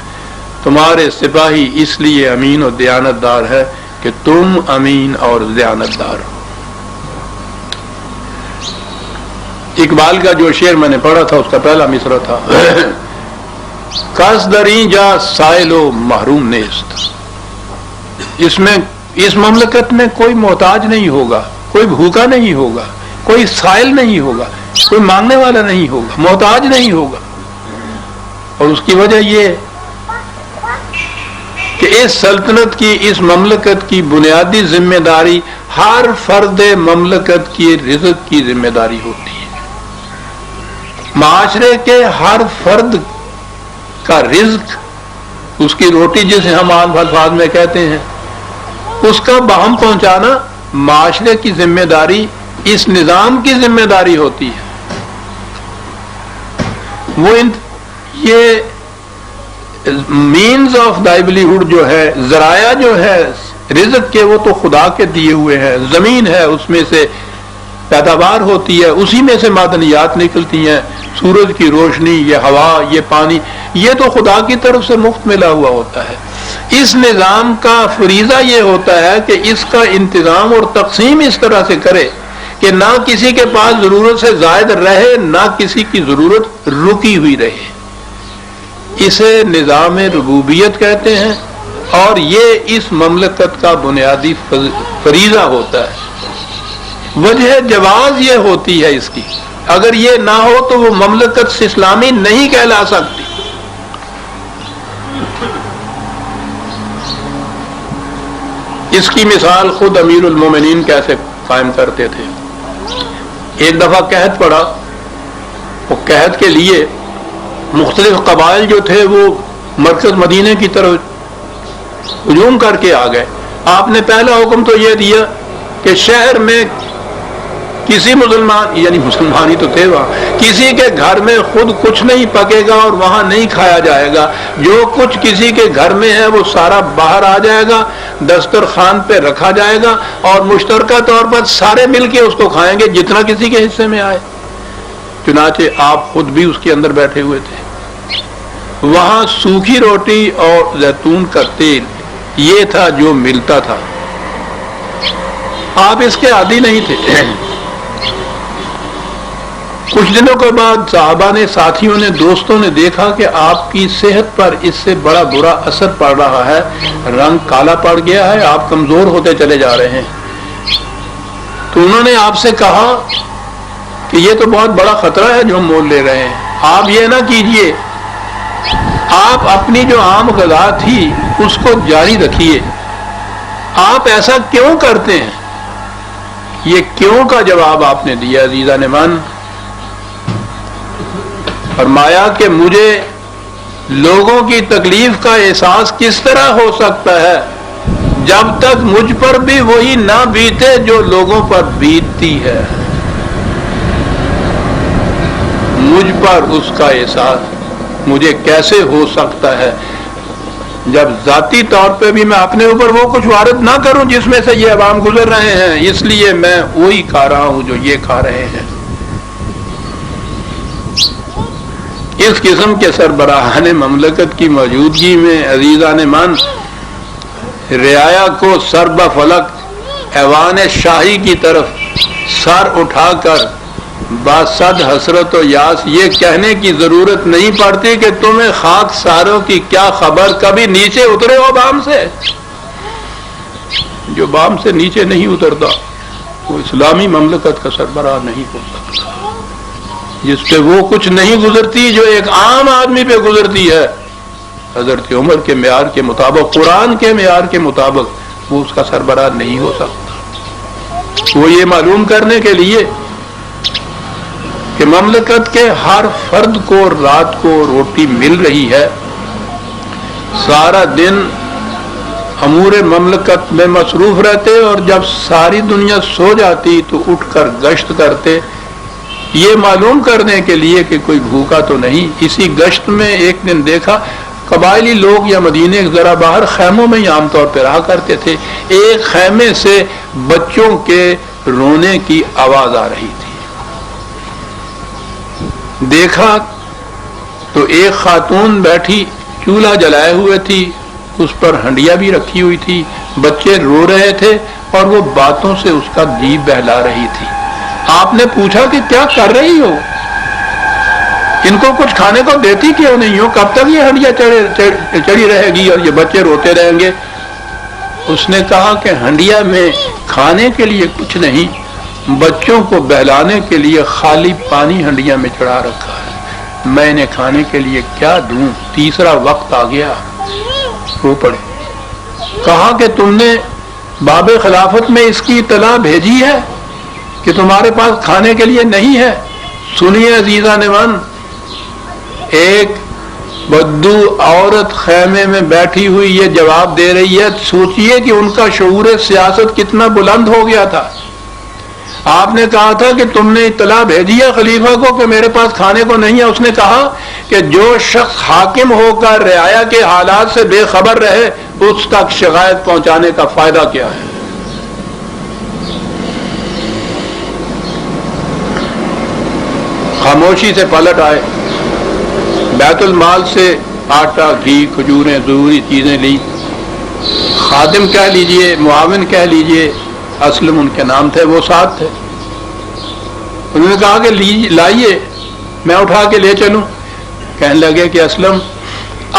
Speaker 1: تمہارے سپاہی اس لیے امین اور دیانتدار ہے کہ تم امین اور دیانتدار ہو. اقبال کا جو شعر میں نے پڑھا تھا اس کا پہلا مصرع تھا کس دریں جا سائل و محروم نیست. اس میں اس مملکت میں کوئی محتاج نہیں ہوگا, کوئی بھوکا نہیں ہوگا, کوئی سائل نہیں ہوگا, کوئی مانگنے والا نہیں ہوگا, محتاج نہیں ہوگا. اور اس کی وجہ یہ کہ اس سلطنت کی, اس مملکت کی بنیادی ذمہ داری ہر فرد مملکت کی رزق کی ذمہ داری ہوتی ہے. معاشرے کے ہر فرد کا رزق, اس کی روٹی جسے ہم عام الفاظ میں کہتے ہیں, اس کا بہم پہنچانا معاشرے کی ذمہ داری, اس نظام کی ذمہ داری ہوتی ہے. وہ یہ مینز آف لائیولیہڈ جو ہے, ذرائع جو ہے رزق کے, وہ تو خدا کے دیے ہوئے ہیں. زمین ہے, اس میں سے پیداوار ہوتی ہے, اسی میں سے معدنیات نکلتی ہیں. سورج کی روشنی, یہ ہوا, یہ پانی, یہ تو خدا کی طرف سے مفت ملا ہوا ہوتا ہے. اس نظام کا فریضہ یہ ہوتا ہے کہ اس کا انتظام اور تقسیم اس طرح سے کرے کہ نہ کسی کے پاس ضرورت سے زائد رہے, نہ کسی کی ضرورت رکی ہوئی رہے. اسے نظام ربوبیت کہتے ہیں اور یہ اس مملکت کا بنیادی فریضہ ہوتا ہے. وجہ جواز یہ ہوتی ہے اس کی, اگر یہ نہ ہو تو وہ مملکت اسلامی نہیں کہلا سکتی. اس کی مثال خود امیر المومنین کیسے قائم کرتے تھے. ایک دفعہ قحط پڑا, وہ قحط کے لیے مختلف قبائل جو تھے وہ مرکز مدینے کی طرف ہجوم کر کے آ گئے. آپ نے پہلا حکم تو یہ دیا کہ شہر میں کسی مسلمان, یعنی مسلمان ہی تو تھے وہاں, کسی کے گھر میں خود کچھ نہیں پکے گا اور وہاں نہیں کھایا جائے گا. جو کچھ کسی کے گھر میں ہے وہ سارا باہر آ جائے گا, دسترخوان پہ رکھا جائے گا اور مشترکہ طور پر سارے مل کے اس کو کھائیں گے جتنا کسی کے حصے میں آئے. چنانچہ آپ خود بھی اس کے اندر بیٹھے ہوئے تھے. وہاں سوکھی روٹی اور زیتون کا تیل یہ تھا جو ملتا تھا. آپ اس کے عادی نہیں تھے. کچھ دنوں کے بعد صحابہ نے, ساتھیوں نے, دوستوں نے دیکھا کہ آپ کی صحت پر اس سے بڑا برا اثر پڑ رہا ہے, رنگ کالا پڑ گیا ہے, آپ کمزور ہوتے چلے جا رہے ہیں. تو انہوں نے آپ سے کہا کہ یہ تو بہت بڑا خطرہ ہے جو ہم مول لے رہے ہیں. آپ یہ نہ کیجئے, آپ اپنی جو عام غذا تھی اس کو جاری رکھیے. آپ ایسا کیوں کرتے ہیں؟ یہ کیوں کا جواب آپ نے دیا عزیزان من. فرمایا کہ مجھے لوگوں کی تکلیف کا احساس کس طرح ہو سکتا ہے جب تک مجھ پر بھی وہی نہ بیتے جو لوگوں پر بیتتی ہے. مجھ پر اس کا احساس مجھے کیسے ہو سکتا ہے جب ذاتی طور پہ بھی میں اپنے اوپر وہ کچھ وارد نہ کروں جس میں سے یہ عوام گزر رہے ہیں، اس لیے میں وہی کھا رہا ہوں جو یہ کھا رہے ہیں. اس قسم کے سربراہان مملکت کی موجودگی میں عزیزان من رعایا کو سر بفلک ایوان شاہی کی طرف سر اٹھا کر باسد حسرت و یاس یہ کہنے کی ضرورت نہیں پڑتی کہ تمہیں خاک ساروں کی کیا خبر، کبھی نیچے اترے ہو بام سے؟ جو بام سے نیچے نہیں اترتا وہ اسلامی مملکت کا سربراہ نہیں ہو سکتا. جس پہ وہ کچھ نہیں گزرتی جو ایک عام آدمی پہ گزرتی ہے، حضرت عمر کے معیار کے مطابق، قرآن کے معیار کے مطابق، وہ اس کا سربراہ نہیں ہو سکتا. وہ یہ معلوم کرنے کے لیے کہ مملکت کے ہر فرد کو رات کو روٹی مل رہی ہے، سارا دن امور مملکت میں مصروف رہتے اور جب ساری دنیا سو جاتی تو اٹھ کر گشت کرتے، یہ معلوم کرنے کے لیے کہ کوئی بھوکا تو نہیں. اسی گشت میں ایک دن دیکھا قبائلی لوگ یا مدینے ذرا باہر خیموں میں ہی عام طور پہ رہا کرتے تھے، ایک خیمے سے بچوں کے رونے کی آواز آ رہی تھی. دیکھا تو ایک خاتون بیٹھی چولہا جلائے ہوئے تھی، اس پر ہنڈیا بھی رکھی ہوئی تھی، بچے رو رہے تھے اور وہ باتوں سے اس کا جی بہلا رہی تھی. آپ نے پوچھا کہ کیا کر رہی ہو، ان کو کچھ کھانے کو دیتی کیوں نہیں ہو، کب تک یہ ہنڈیا چڑھی رہے گی اور یہ بچے روتے رہیں گے؟ اس نے کہا کہ ہنڈیا میں کھانے کے لیے کچھ نہیں، بچوں کو بہلانے کے لیے خالی پانی ہنڈیا میں چڑھا رکھا ہے، میں انہیں کھانے کے لیے کیا دوں، تیسرا وقت آ گیا. رو پڑے. کہا کہ تم نے باب خلافت میں اس کی اطلاع بھیجی ہے کہ تمہارے پاس کھانے کے لیے نہیں ہے؟ سنیے عزیزان من، ایک بدو عورت خیمے میں بیٹھی ہوئی یہ جواب دے رہی ہے. سوچئے کہ ان کا شعور سیاست کتنا بلند ہو گیا تھا. آپ نے کہا تھا کہ تم نے اطلاع بھیجی ہے خلیفہ کو کہ میرے پاس کھانے کو نہیں ہے. اس نے کہا کہ جو شخص حاکم ہو کر رعایا کے حالات سے بے خبر رہے اس تک شکایت پہنچانے کا فائدہ کیا ہے؟ خاموشی سے پلٹ آئے، بیت المال سے آٹا، گھی، کھجوریں، ضروری چیزیں لی. خادم کہہ لیجئے، معاون کہہ لیجئے، اسلم ان کے نام تھے، وہ ساتھ تھے. انہوں نے کہا کہ لائیے میں اٹھا کے لے چلوں. کہنے لگے کہ اسلم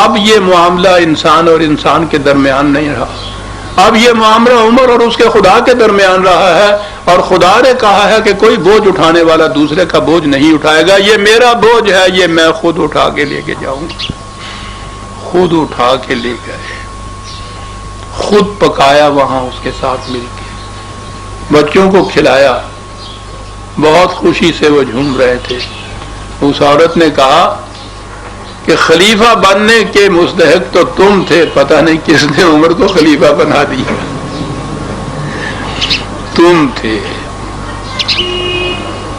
Speaker 1: اب یہ معاملہ انسان اور انسان کے درمیان نہیں رہا، اب یہ معاملہ عمر اور اس کے خدا کے درمیان رہا ہے، اور خدا نے کہا ہے کہ کوئی بوجھ اٹھانے والا دوسرے کا بوجھ نہیں اٹھائے گا. یہ میرا بوجھ ہے، یہ میں خود اٹھا کے لے کے جاؤں. خود اٹھا کے لے گئے، خود پکایا وہاں اس کے ساتھ مل کے، بچوں کو کھلایا. بہت خوشی سے وہ جھوم رہے تھے. اس عورت نے کہا کہ خلیفہ بننے کے مستحق تو تم تھے، پتہ نہیں کس نے عمر کو خلیفہ بنا دیا. تم تھے.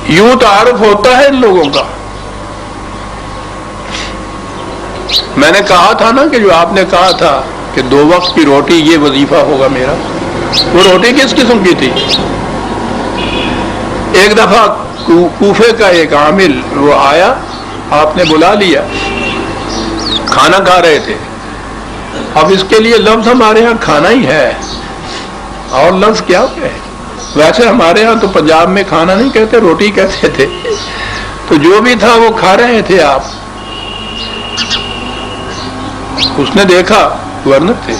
Speaker 1: یوں تعارف ہوتا ہے ان لوگوں کا. میں نے کہا تھا نا کہ جو آپ نے کہا تھا کہ 2 وقت کی روٹی یہ وظیفہ ہوگا میرا، وہ روٹی کس قسم کی تھی؟ ایک دفعہ کوفے کا ایک عامل وہ آیا، آپ نے بلا لیا، کھانا کھا رہے تھے. اب اس کے لیے لفظ ہمارے ہاں کھانا ہی ہے، اور لفظ کیا ہے؟ ویسے ہمارے ہاں تو پنجاب میں کھانا نہیں کہتے، روٹی کہتے تھے. تو جو بھی تھا وہ کھا رہے تھے آپ. اس نے دیکھا، گورنر تھے،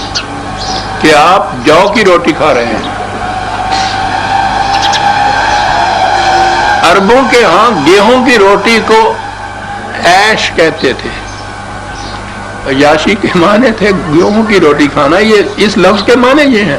Speaker 1: کہ آپ جو کی روٹی کھا رہے ہیں. عربوں کے ہاں گیہوں کی روٹی کو عیش کہتے تھے. عیاشی کے معنی تھے گیہوں کی روٹی کھانا. یہ اس لفظ کے معنی یہ ہیں.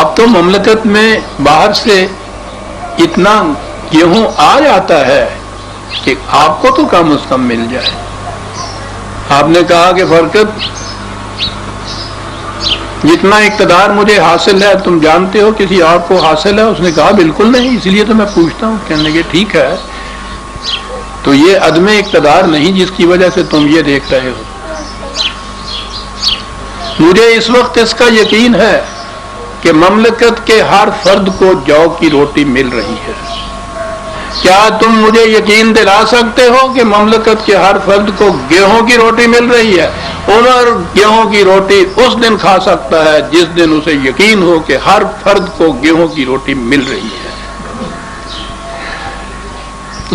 Speaker 1: اب تو مملکت میں باہر سے اتنا گیہوں آ جاتا ہے کہ آپ کو تو کم از کم مل جائے۔ آپ نے کہا کہ فرقت، جتنا اقتدار مجھے حاصل ہے تم جانتے ہو کسی اور کو حاصل ہے؟ اس نے کہا بالکل نہیں، اس لیے تو میں پوچھتا ہوں۔ کہنے لگے ٹھیک ہے، تو یہ عدم اقتدار نہیں جس کی وجہ سے تم یہ دیکھ رہے ہو۔ مجھے اس وقت اس کا یقین ہے کہ مملکت کے ہر فرد کو جو کی روٹی مل رہی ہے۔ کیا تم مجھے یقین دلا سکتے ہو کہ مملکت کے ہر فرد کو گیہوں کی روٹی مل رہی ہے؟ عمر گیہوں کی روٹی اس دن کھا سکتا ہے جس دن اسے یقین ہو کہ ہر فرد کو گیہوں کی روٹی مل رہی ہے۔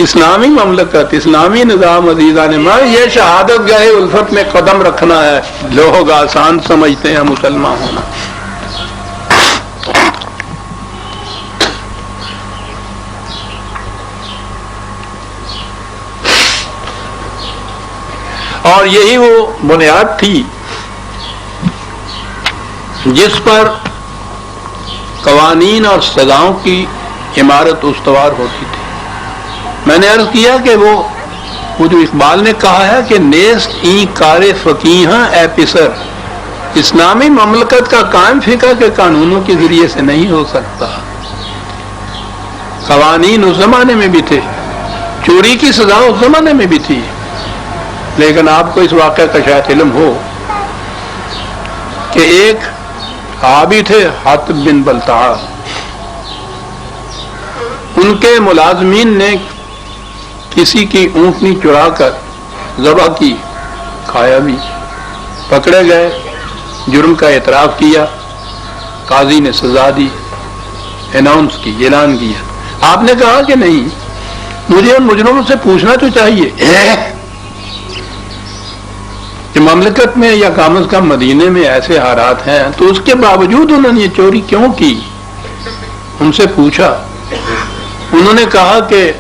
Speaker 1: اسلامی مملکت، اسلامی نظام عزیزان میں یہ شہادت گاہ الفت میں قدم رکھنا ہے۔ لوگ آسان سمجھتے ہیں مسلمان ہونا۔ اور یہی وہ بنیاد تھی جس پر قوانین اور سزاؤں کی عمارت استوار ہوتی تھی۔ میں نے عرض کیا کہ وہ جو اقبال نے کہا ہے کہ نیست ای کار فقیہاں اے پسر، اسلامی مملکت کا قائم فقہ کے قانونوں کے ذریعے سے نہیں ہو سکتا۔ قوانین اس زمانے میں بھی تھے، چوری کی سزا اس زمانے میں بھی تھی، لیکن آپ کو اس واقعہ کا شاید علم ہو کہ ایک صحابی تھے حاتب بن بلتعہ، ان کے ملازمین نے کسی کی اونٹنی چرا کر ذبح کی، کھایا بھی، پکڑے گئے، جرم کا اعتراف کیا، قاضی نے سزا دی، اناؤنس کی، اعلان کیا۔ آپ نے کہا کہ نہیں، مجھے ان مجرموں سے پوچھنا تو چاہیے کہ مملکت میں یا کم از کم مدینے میں ایسے حالات ہیں تو اس کے باوجود انہوں نے یہ چوری کیوں کی؟ ان سے پوچھا، انہوں نے کہا کہ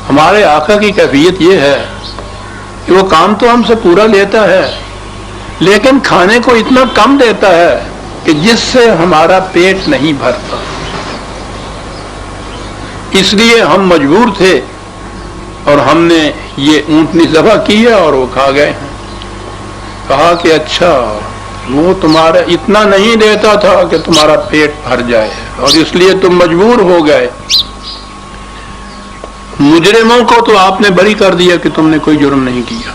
Speaker 1: ہمارے آقا کی کیفیت یہ ہے کہ وہ کام تو ہم سے پورا لیتا ہے لیکن کھانے کو اتنا کم دیتا ہے کہ جس سے ہمارا پیٹ نہیں بھرتا، اس لیے ہم مجبور تھے اور ہم نے یہ اونٹنی ذبح کی ہے اور وہ کھا گئے ہیں۔ کہا کہ اچھا، وہ تمہارا اتنا نہیں دیتا تھا کہ تمہارا پیٹ بھر جائے اور اس لیے تم مجبور ہو گئے۔ مجرموں کو تو آپ نے بری کر دیا کہ تم نے کوئی جرم نہیں کیا۔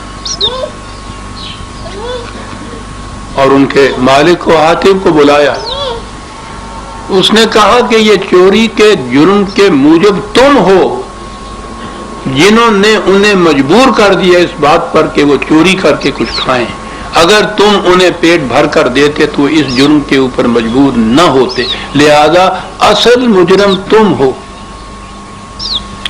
Speaker 1: اور ان کے مالک کو، حاتب کو بلایا، اس نے کہا کہ یہ چوری کے جرم کے موجب تم ہو جنہوں نے انہیں مجبور کر دیا اس بات پر کہ وہ چوری کر کے کچھ کھائیں۔ اگر تم انہیں پیٹ بھر کر دیتے تو اس جرم کے اوپر مجبور نہ ہوتے، لہذا اصل مجرم تم ہو۔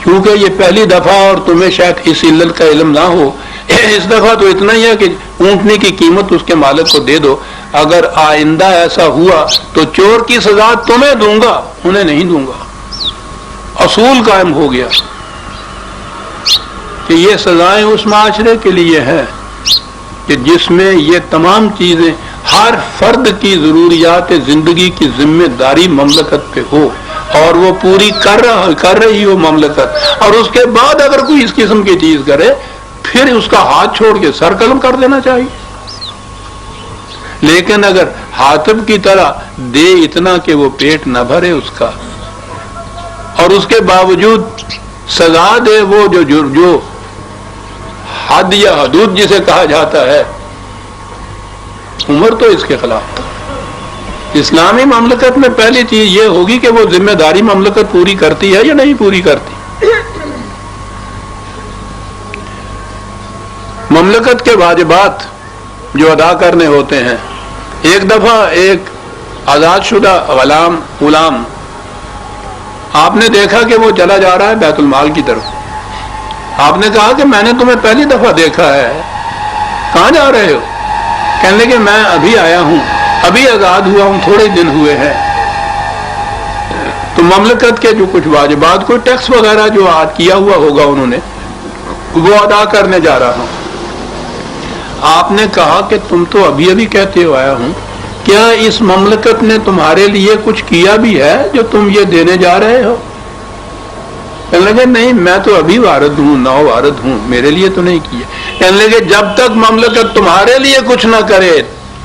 Speaker 1: کیونکہ یہ پہلی دفعہ اور تمہیں شاید اس علت کا علم نہ ہو، اس دفعہ تو اتنا ہی ہے کہ اونٹنی کی قیمت اس کے مالک کو دے دو، اگر آئندہ ایسا ہوا تو چور کی سزا تمہیں دوں گا، انہیں نہیں دوں گا۔ اصول قائم ہو گیا کہ یہ سزائیں اس معاشرے کے لیے ہیں کہ جس میں یہ تمام چیزیں، ہر فرد کی ضروریات زندگی کی ذمہ داری مملکت پہ ہو اور وہ پوری کر رہی ہو مملکت، اور اس کے بعد اگر کوئی اس قسم کی چیز کرے پھر اس کا ہاتھ چھوڑ کے سر قلم کر دینا چاہیے۔ لیکن اگر حاتب کی طرح دے اتنا کہ وہ پیٹ نہ بھرے اس کا، اور اس کے باوجود سزا دے وہ جو حد یا حدود جسے کہا جاتا ہے، عمر تو اس کے خلاف تھا۔ اسلامی مملکت میں پہلی چیز یہ ہوگی کہ وہ ذمہ داری مملکت پوری کرتی ہے یا نہیں پوری کرتی۔ مملکت کے واجبات جو ادا کرنے ہوتے ہیں، ایک دفعہ ایک آزاد شدہ غلام آپ نے دیکھا کہ وہ چلا جا رہا ہے بیت المال کی طرف۔ آپ نے کہا کہ میں نے تمہیں پہلی دفعہ دیکھا ہے، کہاں جا رہے ہو؟ کہنے لگے میں ابھی آیا ہوں، ابھی آزاد ہوا ہوں، تھوڑے دن ہوئے ہیں، تو مملکت کے جو کچھ واجبات، کوئی ٹیکس وغیرہ جو عائد کیا ہوا ہوگا انہوں نے، وہ ادا کرنے جا رہا ہوں۔ آپ نے کہا کہ تم تو ابھی ابھی کہتے ہو آیا ہوں، کیا اس مملکت نے تمہارے لیے کچھ کیا بھی ہے جو تم یہ دینے جا رہے ہو؟ کہنے لگے نہیں، میں تو ابھی وارد ہوں، نو وارد ہوں، میرے لیے تو نہیں کیا۔ کہنے لگے جب تک مملکت تمہارے لیے کچھ نہ کرے،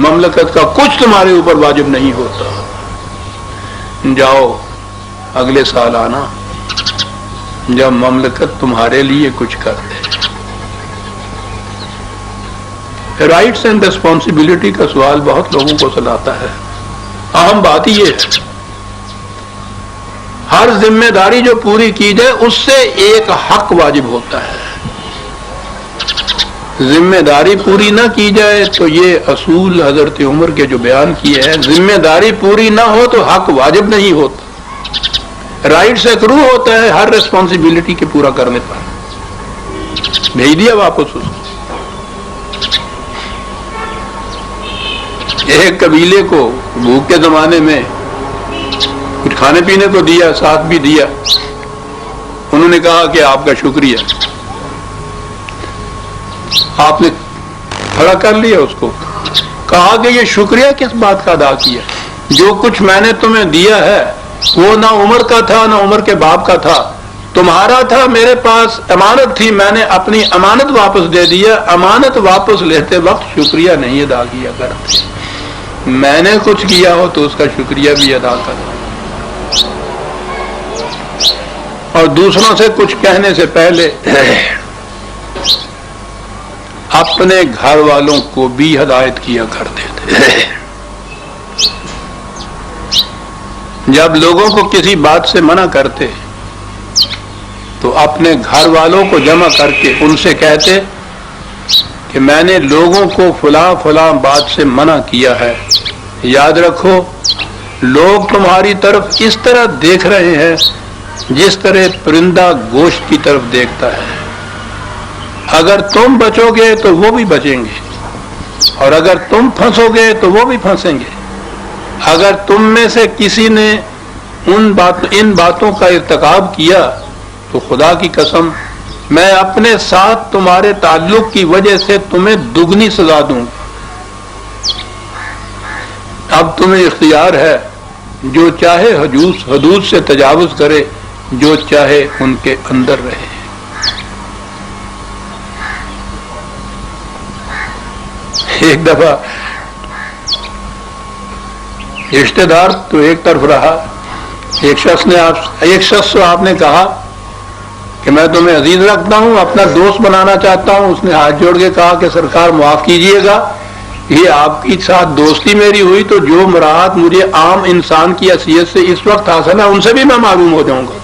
Speaker 1: مملکت کا کچھ تمہارے اوپر واجب نہیں ہوتا۔ جاؤ اگلے سال آنا جب مملکت تمہارے لیے کچھ کر دے۔ رائٹس اینڈ ریسپانسبلٹی کا سوال بہت لوگوں کو سناتا ہے۔ اہم بات یہ ہے، ہر ذمہ داری جو پوری کی جائے اس سے ایک حق واجب ہوتا ہے۔ ذمہ داری پوری نہ کی جائے تو یہ اصول حضرت عمر کے جو بیان کیے ہیں، ذمہ داری پوری نہ ہو تو حق واجب نہیں ہوتا، رائٹ سے کرو ہوتا ہے ہر ریسپانسبلٹی کے پورا کرنے پر۔ بھیج دیا واپس اس کو۔ ایک قبیلے کو بھوک کے زمانے میں کچھ کھانے پینے کو دیا، ساتھ بھی دیا۔ انہوں نے کہا کہ آپ کا شکریہ۔ آپ نے کھڑا کر لیا اس کو، کہا کہ یہ شکریہ کس بات کا ادا کیا؟ جو کچھ میں نے تمہیں دیا ہے وہ نہ عمر کا تھا نہ عمر کے باپ کا تھا، تمہارا تھا، میرے پاس امانت تھی، میں نے اپنی امانت واپس دے دیا۔ امانت واپس لیتے وقت شکریہ نہیں ادا کیا کرتے، میں نے کچھ کیا ہو تو اس کا شکریہ بھی ادا کرو۔ اور دوسروں سے کچھ کہنے سے پہلے اپنے گھر والوں کو بھی ہدایت کیا کرتے تھے۔ جب لوگوں کو کسی بات سے منع کرتے تو اپنے گھر والوں کو جمع کر کے ان سے کہتے کہ میں نے لوگوں کو فلاں فلاں بات سے منع کیا ہے، یاد رکھو لوگ تمہاری طرف اس طرح دیکھ رہے ہیں جس طرح پرندہ گوشت کی طرف دیکھتا ہے۔ اگر تم بچو گے تو وہ بھی بچیں گے، اور اگر تم پھنسو گے تو وہ بھی پھنسیں گے۔ اگر تم میں سے کسی نے ان باتوں کا ارتکاب کیا تو خدا کی قسم میں اپنے ساتھ تمہارے تعلق کی وجہ سے تمہیں دگنی سزا دوں گا۔ اب تمہیں اختیار ہے، جو چاہے حدود سے تجاوز کرے، جو چاہے ان کے اندر رہے۔ ایک دفعہ رشتہ دار تو ایک طرف رہا، ایک شخص سے آپ نے کہا کہ میں تمہیں عزیز رکھتا ہوں، اپنا دوست بنانا چاہتا ہوں۔ اس نے ہاتھ جوڑ کے کہا کہ سرکار معاف کیجئے گا، یہ آپ کی ساتھ دوستی میری ہوئی تو جو مراعات مجھے عام انسان کی حیثیت سے اس وقت حاصل ہے ان سے بھی میں معلوم ہو جاؤں گا۔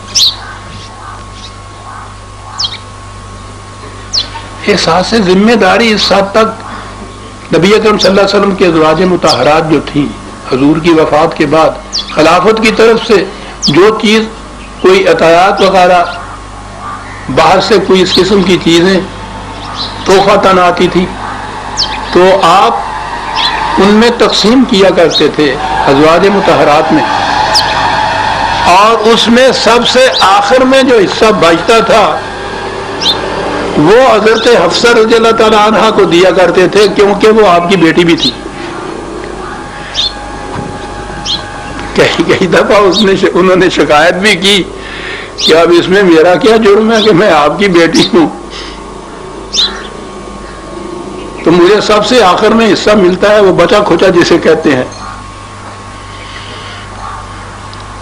Speaker 1: احساس ذمہ داری اس حد تک نبی اکرم صلی اللہ علیہ وسلم کے ازواج مطہرات جو تھیں، حضور کی وفات کے بعد خلافت کی طرف سے جو چیز کوئی عطیات وغیرہ باہر سے کوئی اس قسم کی چیزیں تحفہ تن آتی تھی تو آپ ان میں تقسیم کیا کرتے تھے ازواج مطہرات میں، اور اس میں سب سے آخر میں جو حصہ بچتا تھا وہ حضرت حفصہ رضی اللہ تعالیٰ عنہا کو دیا کرتے تھے، کیونکہ وہ آپ کی بیٹی بھی تھی۔ کئی دفعہ انہوں نے شکایت بھی کی کہ اب اس میں میرا کیا جرم ہے کہ میں آپ کی بیٹی ہوں، تو مجھے سب سے آخر میں حصہ ملتا ہے، وہ بچا کھوچا جسے کہتے ہیں۔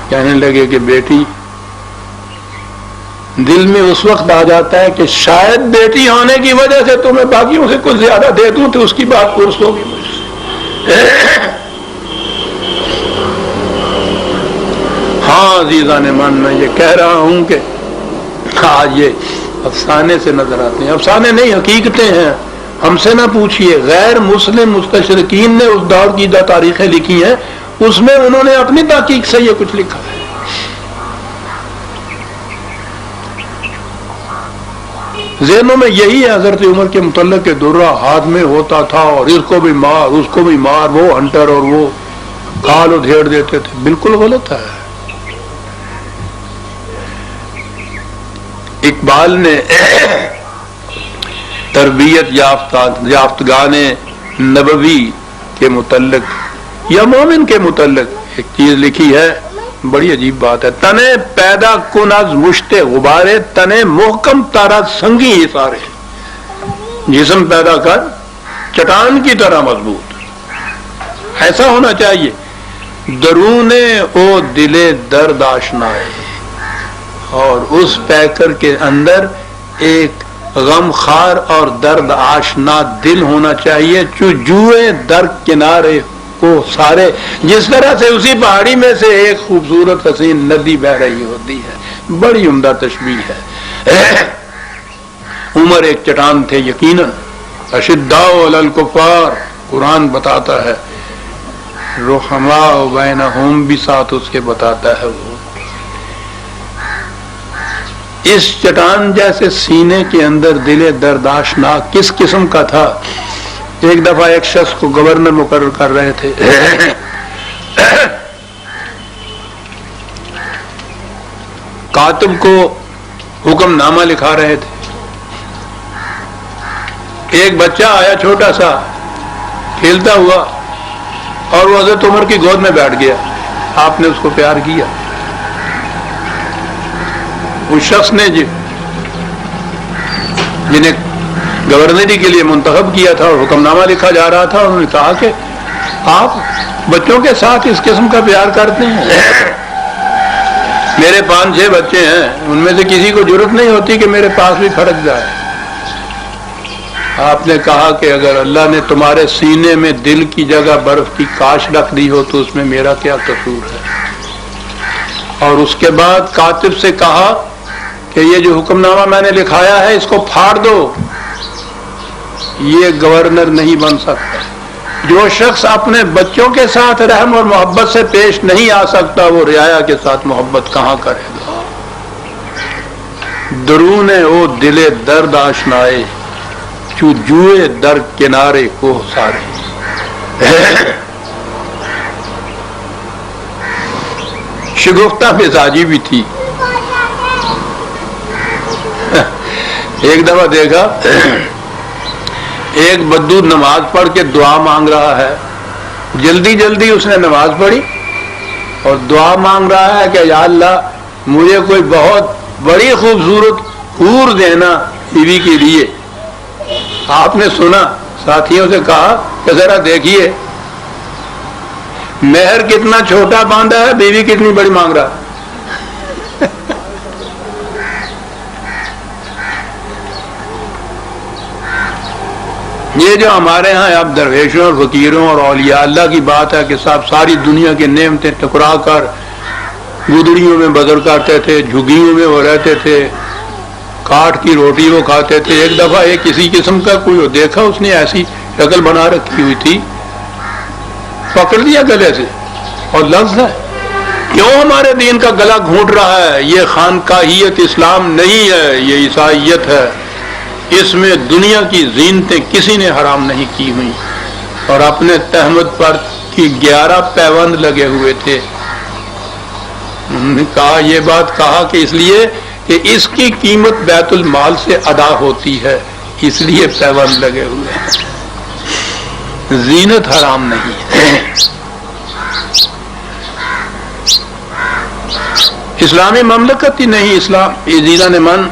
Speaker 1: کہنے لگے کہ بیٹی، دل میں اس وقت آ جاتا ہے کہ شاید بیٹی ہونے کی وجہ سے تمہیں باقیوں سے کچھ زیادہ دے دوں تو اس کی بات پرس ہوگی مجھ سے۔ ہاں عزیزان من، میں یہ کہہ رہا ہوں کہ آج یہ افسانے سے نظر آتے ہیں، افسانے نہیں حقیقتیں ہیں۔ ہم سے نہ پوچھئے، غیر مسلم مستشرقین نے اس دور کی جو تاریخیں لکھی ہیں اس میں انہوں نے اپنی تحقیق سے یہ کچھ لکھا ہے۔ ذہنوں میں یہی ہے حضرت عمر کے متعلق کہ درہ ہاتھ میں ہوتا تھا اور اس کو بھی مار اس کو بھی مار، وہ ہنٹر اور وہ کھال ادھیڑ دیتے تھے، بالکل غلط ہے۔ اقبال نے تربیت یافتگان نبوی کے متعلق یا مومن کے متعلق ایک چیز لکھی ہے، بڑی عجیب بات ہے. تنے پیدا کن از مشت غبارے، تنے محکم تارا سنگی اثارے. جسم پیدا کر چٹان کی طرح مضبوط، ایسا ہونا چاہیے. درون او دل درد آشنا ہے، اور اس پیکر کے اندر ایک غم خار اور درد آشنا دل ہونا چاہیے. جوئے در کنارے کو سارے، جس طرح سے اسی پہاڑی میں سے ایک خوبصورت حسین ندی بہ رہی ہوتی ہے. بڑی عمدہ تشبیہ ہے. عمر ایک چٹان تھے یقیناً. اشداء علی الکفار قرآن بتاتا ہے، رحماء بینہم بھی ساتھ اس کے بتاتا ہے. وہ اس چٹان جیسے سینے کے اندر دل درداشناک کس قسم کا تھا. ایک دفعہ ایک شخص کو گورنر مقرر کر رہے تھے. کاتب کو حکم نامہ لکھا رہے تھے. ایک بچہ آیا چھوٹا سا کھیلتا ہوا اور وہ حضرت عمر کی گود میں بیٹھ گیا. آپ نے اس کو پیار کیا. اس شخص نے جنہیں گورنری کے لیے منتخب کیا تھا اور حکم نامہ لکھا جا رہا تھا، انہوں نے کہا کہ آپ بچوں کے ساتھ اس قسم کا پیار کرتے ہیں. میرے 5-6 بچے ہیں، ان میں سے کسی کو ضرورت نہیں ہوتی کہ میرے پاس بھی پھڑک جائے. آپ نے کہا کہ اگر اللہ نے تمہارے سینے میں دل کی جگہ برف کی کاش رکھ دی ہو تو اس میں میرا کیا قصور ہے. اور اس کے بعد کاتب سے کہا کہ یہ جو حکم نامہ میں نے لکھایا ہے اس کو پھاڑ دو، یہ گورنر نہیں بن سکتا. جو شخص اپنے بچوں کے ساتھ رحم اور محبت سے پیش نہیں آ سکتا وہ رعایا کے ساتھ محبت کہاں کرے گا. درون او دل درد آشنائے، چو جوئے در کنارے کو سارے. شگفتہ مزاجی بھی تھی. ایک دفعہ دیکھا ایک بدو نماز پڑھ کے دعا مانگ رہا ہے. جلدی جلدی اس نے نماز پڑھی اور دعا مانگ رہا ہے کہ یا اللہ مجھے کوئی بہت بڑی خوبصورت حور دینا بیوی کے لیے. آپ نے سنا، ساتھیوں سے کہا کہ ذرا دیکھیے مہر کتنا چھوٹا باندھا ہے، بیوی کتنی بڑی مانگ رہا ہے. یہ جو ہمارے ہاں اب درویشوں اور فقیروں اور اولیاء اللہ کی بات ہے کہ صاحب ساری دنیا کی نعمتیں ٹکرا کر گودڑیوں میں بدل کرتے تھے، جھگیوں میں وہ رہتے تھے، کاٹ کی روٹی وہ کھاتے تھے. ایک دفعہ ایک کسی قسم کا کوئی دیکھا، اس نے ایسی شکل بنا رکھی ہوئی تھی، پکڑ لیا گلے سے اور لفظ ہے کیوں ہمارے دین کا گلا گھونٹ رہا ہے. یہ خانقاہیت اسلام نہیں ہے، یہ عیسائیت ہے. اس میں دنیا کی زینتیں کسی نے حرام نہیں کی ہوئی. اور اپنے تہمت پر کی 11 پیوند لگے ہوئے تھے. انہوں نے کہا یہ بات کہا کہ اس لیے کہ اس کی قیمت بیت المال سے ادا ہوتی ہے، اس لیے پیوند لگے ہوئے ہیں. زینت حرام نہیں ہے. اسلامی مملکت ہی نہیں، اسلام عزیزان من،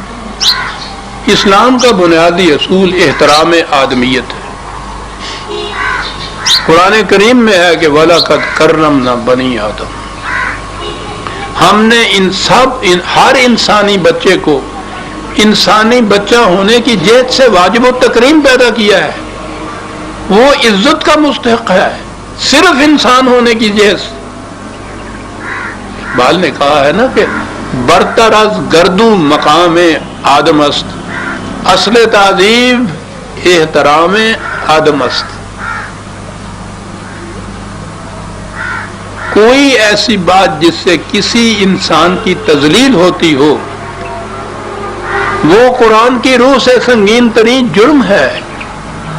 Speaker 1: اسلام کا بنیادی اصول احترام آدمیت ہے. قرآن کریم میں ہے کہ وَلَقَدْ كَرَّمْنَا بَنِي آدم. ہم نے ہر انسانی بچے کو انسانی بچہ ہونے کی جہت سے واجب التکریم پیدا کیا ہے. وہ عزت کا مستحق ہے صرف انسان ہونے کی جہت سے. اقبال نے کہا ہے نا کہ برتر از گردوں مقام آدم است، اصل تعظیم احترام آدم است. کوئی ایسی بات جس سے کسی انسان کی تذلیل ہوتی ہو وہ قرآن کی روح سے سنگین ترین جرم ہے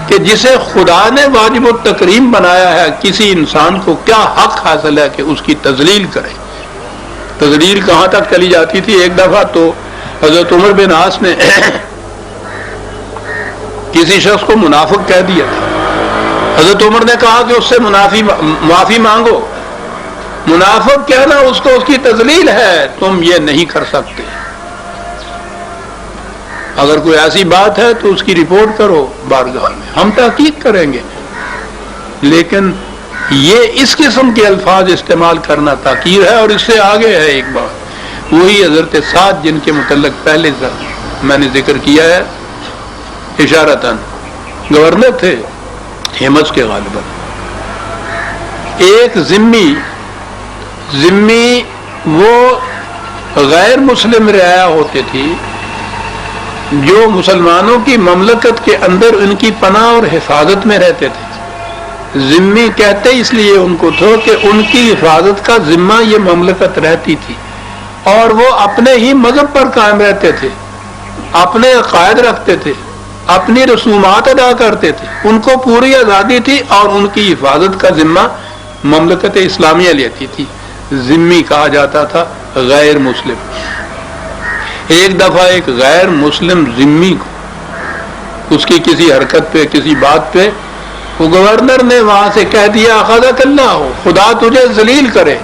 Speaker 1: کہ جسے خدا نے واجب التکریم بنایا ہے کسی انسان کو کیا حق حاصل ہے کہ اس کی تذلیل کرے. تذلیل کہاں تک چلی جاتی تھی. ایک دفعہ تو حضرت عمر بن عاص نے کسی شخص کو منافق کہہ دیا تھا. حضرت عمر نے کہا کہ اس سے معافی مانگو. منافق کہنا اس کو اس کی تذلیل ہے، تم یہ نہیں کر سکتے. اگر کوئی ایسی بات ہے تو اس کی رپورٹ کرو بارگاہ میں، ہم تحقیق کریں گے. لیکن یہ اس قسم کے الفاظ استعمال کرنا تحقیر ہے. اور اس سے آگے ہے ایک بات، وہی حضرت سعد جن کے متعلق پہلے میں نے ذکر کیا ہے اشارتاً، گورنر تھے ہمس کے غالباً. ایک ذمی وہ غیر مسلم رعایا ہوتے تھی جو مسلمانوں کی مملکت کے اندر ان کی پناہ اور حفاظت میں رہتے تھے. ذمی کہتے اس لیے ان کو تھے کہ ان کی حفاظت کا ذمہ یہ مملکت رہتی تھی، اور وہ اپنے ہی مذہب پر قائم رہتے تھے، اپنے عقائد رکھتے تھے، اپنی رسومات ادا کرتے تھے. ان کو پوری آزادی تھی اور ان کی حفاظت کا ذمہ مملکت اسلامیہ لیتی تھی. ذمی کہا جاتا تھا غیر مسلم. ایک دفعہ ایک غیر مسلم ذمی کو اس کی کسی حرکت پہ، کسی بات پہ، وہ گورنر نے وہاں سے کہہ دیا اخذک اللہ ہو، خدا تجھے ذلیل کرے.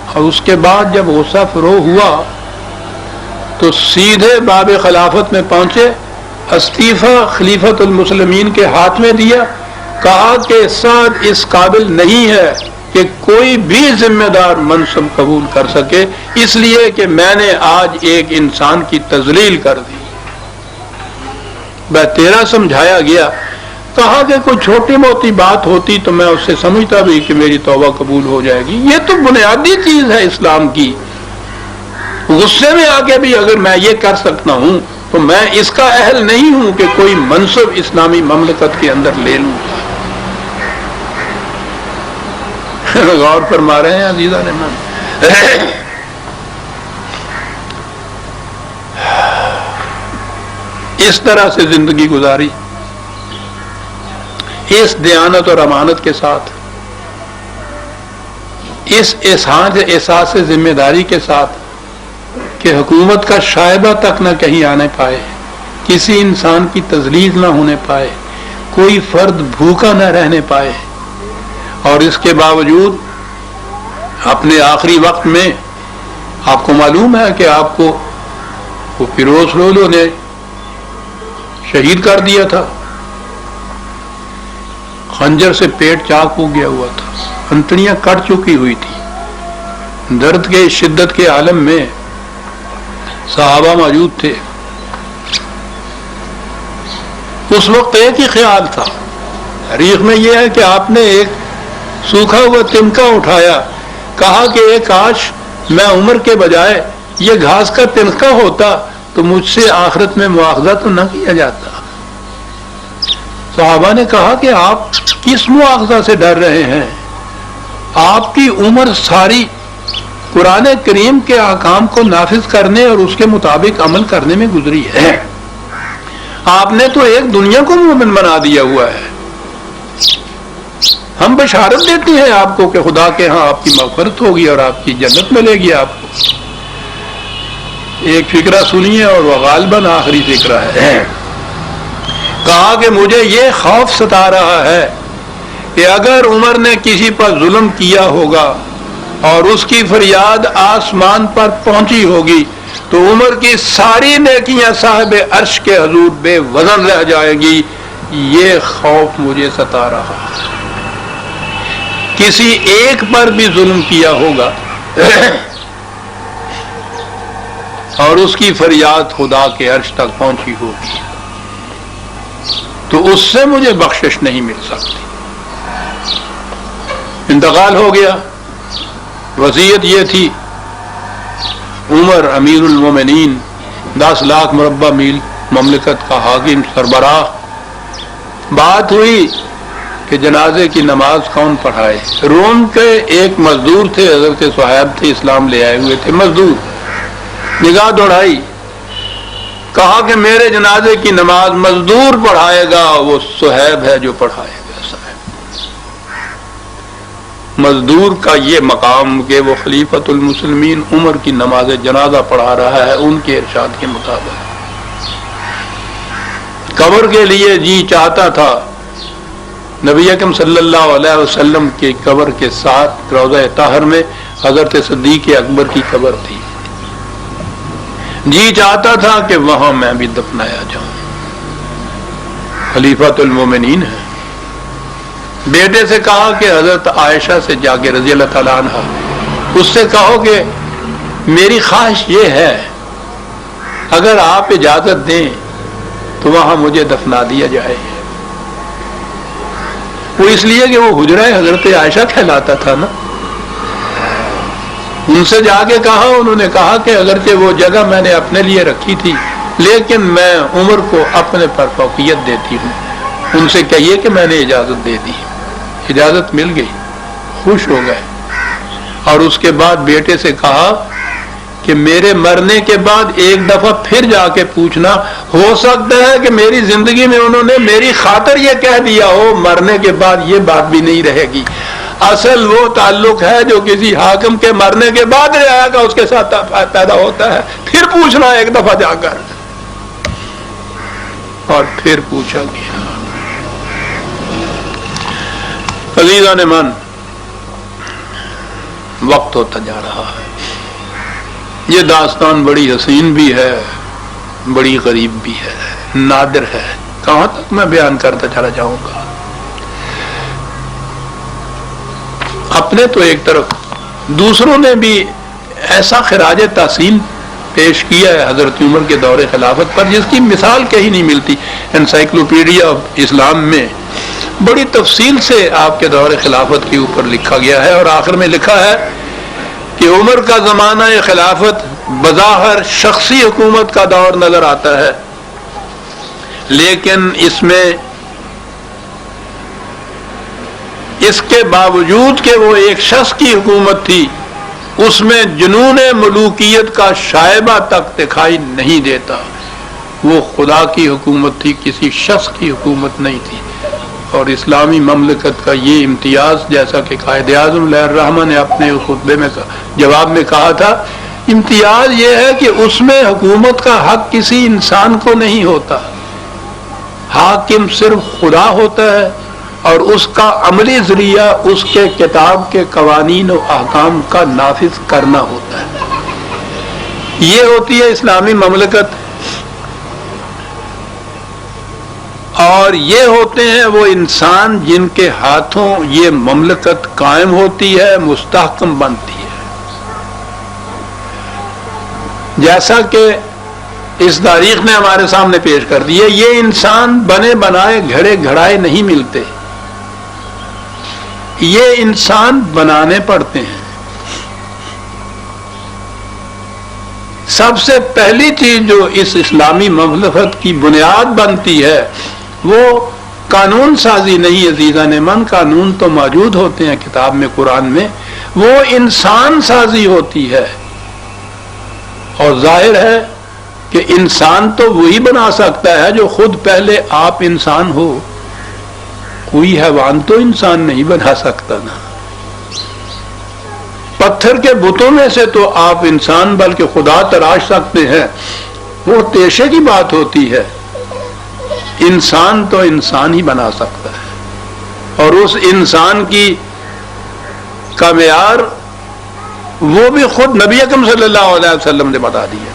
Speaker 1: اور اس کے بعد جب غصہ فروغ ہوا تو سیدھے باب خلافت میں پہنچے، استعفیٰ خلیفۃ المسلمین کے ہاتھ میں دیا، کہا کہ سعد اس قابل نہیں ہے کہ کوئی بھی ذمہ دار منصب قبول کر سکے، اس لیے کہ میں نے آج ایک انسان کی تذلیل کر دی. تیرا سمجھایا گیا. کہا کہ کوئی چھوٹی موٹی بات ہوتی تو میں اس سے سمجھتا بھی کہ میری توبہ قبول ہو جائے گی. یہ تو بنیادی چیز ہے اسلام کی. غصے میں آ کے بھی اگر میں یہ کر سکتا ہوں تو میں اس کا اہل نہیں ہوں کہ کوئی منصب اسلامی مملکت کے اندر لے لوں. غور فرما رہے ہیں عزیزان امان. اس طرح سے زندگی گزاری، اس دیانت اور امانت کے ساتھ، اس احساس ذمہ داری کے ساتھ کہ حکومت کا شائبہ تک نہ کہیں آنے پائے، کسی انسان کی تذلیل نہ ہونے پائے، کوئی فرد بھوکا نہ رہنے پائے. اور اس کے باوجود اپنے آخری وقت میں آپ کو معلوم ہے کہ آپ کو وہ فیروز لولو نے شہید کر دیا تھا. خنجر سے پیٹ چاک ہو گیا ہوا تھا، انتڑیاں کٹ چکی ہوئی تھی. درد کے شدت کے عالم میں صحابہ موجود تھے. اس وقت ایک ہی خیال تھا. تاریخ میں یہ ہے کہ آپ نے ایک سوکھا ہوا تنکا اٹھایا، کہا کہ ایک کاش میں عمر کے بجائے یہ گھاس کا تنکا ہوتا تو مجھ سے آخرت میں مواخذہ تو نہ کیا جاتا. صحابہ نے کہا کہ آپ کس مواخذہ سے ڈر رہے ہیں؟ آپ کی عمر ساری قرآن کریم کے احکام کو نافذ کرنے اور اس کے مطابق عمل کرنے میں گزری ہے. آپ نے تو ایک دنیا کو مومن بنا دیا ہوا ہے. ہم بشارت دیتے ہیں آپ کو کہ خدا کے ہاں آپ کی مغفرت ہوگی اور آپ کی جنت ملے گی آپ کو. ایک فکرہ سنیے اور وہ غالباً آخری فکرہ ہے. کہا کہ مجھے یہ خوف ستا رہا ہے کہ اگر عمر نے کسی پر ظلم کیا ہوگا اور اس کی فریاد آسمان پر پہنچی ہوگی تو عمر کی ساری نیکیاں صاحب عرش کے حضور بے وزن رہ جائیں گی. یہ خوف مجھے ستا رہا ہے. کسی ایک پر بھی ظلم کیا ہوگا اور اس کی فریاد خدا کے عرش تک پہنچی ہوگی تو اس سے مجھے بخشش نہیں مل سکتی. انتقال ہو گیا. وصیت یہ تھی، عمر امیر المومنین 10 لاکھ مربع میل مملکت کا حاکم سربراہ. بات ہوئی کہ جنازے کی نماز کون پڑھائے. روم کے ایک مزدور تھے، حضرت صہیب تھے، اسلام لے آئے ہوئے تھے مزدور. نگاہ دوڑائی، کہا کہ میرے جنازے کی نماز مزدور پڑھائے گا، وہ صہیب ہے جو پڑھائے گا. مزدور کا یہ مقام کہ وہ خلیفۃ المسلمین عمر کی نماز جنازہ پڑھا رہا ہے ان کے ارشاد کے مطابق. قبر کے لیے جی چاہتا تھا. نبی اکرم صلی اللہ علیہ وسلم کی قبر کے ساتھ روضہ طاہر میں حضرت صدیق اکبر کی قبر تھی. جی چاہتا تھا کہ وہاں میں بھی دفنایا جاؤں. خلیفۃ المومنین ہے. بیٹے سے کہا کہ حضرت عائشہ سے جا کے رضی اللہ تعالیٰ عنہ اس سے کہو کہ میری خواہش یہ ہے اگر آپ اجازت دیں تو وہاں مجھے دفنا دیا جائے. وہ اس لیے کہ وہ حجرہ حضرت عائشہ کہلاتا تھا نا. ان سے جا کے کہا, انہوں نے کہا کہ اگرچہ وہ جگہ میں نے اپنے لیے رکھی تھی لیکن میں عمر کو اپنے پر فوقیت دیتی ہوں. ان سے کہیے کہ میں نے اجازت دے دی. اجازت مل گئی, خوش ہو گئے. اور اس کے بعد بیٹے سے کہا کہ میرے مرنے کے بعد ایک دفعہ پھر جا کے پوچھنا, ہو سکتا ہے کہ میری زندگی میں انہوں نے میری خاطر یہ کہہ دیا ہو, مرنے کے بعد یہ بات بھی نہیں رہے گی. اصل وہ تعلق ہے جو کسی حاکم کے مرنے کے بعد رہے گا اس کے ساتھ پیدا ہوتا ہے. پھر پوچھنا ایک دفعہ جا کر. اور پھر پوچھا گیا. عزیزان من, وقت ہوتا جا رہا ہے. یہ داستان بڑی حسین بھی ہے, بڑی غریب بھی ہے, نادر ہے. کہاں تک میں بیان کرتا چلا جاؤں گا. اپنے تو ایک طرف, دوسروں نے بھی ایسا خراج تحسین پیش کیا ہے حضرت عمر کے دور خلافت پر جس کی مثال کہیں نہیں ملتی. انسائکلوپیڈیا آف اسلام میں بڑی تفصیل سے آپ کے دور خلافت کے اوپر لکھا گیا ہے, اور آخر میں لکھا ہے کہ عمر کا زمانہ خلافت بظاہر شخصی حکومت کا دور نظر آتا ہے, لیکن اس کے باوجود کہ وہ ایک شخص کی حکومت تھی, اس میں جنون ملوکیت کا شائبہ تک دکھائی نہیں دیتا. وہ خدا کی حکومت تھی, کسی شخص کی حکومت نہیں تھی. اور اسلامی مملکت کا یہ امتیاز, جیسا کہ قائد اعظم علیہ الرحمہ نے اپنے خطبے میں جواب میں کہا تھا, امتیاز یہ ہے کہ اس میں حکومت کا حق کسی انسان کو نہیں ہوتا. حاکم صرف خدا ہوتا ہے اور اس کا عملی ذریعہ اس کے کتاب کے قوانین و احکام کا نافذ کرنا ہوتا ہے. یہ ہوتی ہے اسلامی مملکت. اور یہ ہوتے ہیں وہ انسان جن کے ہاتھوں یہ مملکت قائم ہوتی ہے, مستحکم بنتی ہے. جیسا کہ اس تاریخ نے ہمارے سامنے پیش کر دی ہے, یہ انسان بنے بنائے گھڑے گھڑائے نہیں ملتے, یہ انسان بنانے پڑتے ہیں. سب سے پہلی چیز جو اس اسلامی مملکت کی بنیاد بنتی ہے وہ قانون سازی نہیں. عزیزان من, قانون تو موجود ہوتے ہیں کتاب میں, قرآن میں, وہ انسان سازی ہوتی ہے. اور ظاہر ہے کہ انسان تو وہی بنا سکتا ہے جو خود پہلے آپ انسان ہو. کوئی حیوان تو انسان نہیں بنا سکتا نا. پتھر کے بتوں میں سے تو آپ انسان بلکہ خدا تراش سکتے ہیں, وہ پیشے کی بات ہوتی ہے. انسان تو انسان ہی بنا سکتا ہے, اور اس انسان کا معیار وہ بھی خود نبی اکرم صلی اللہ علیہ وسلم نے بتا دیا.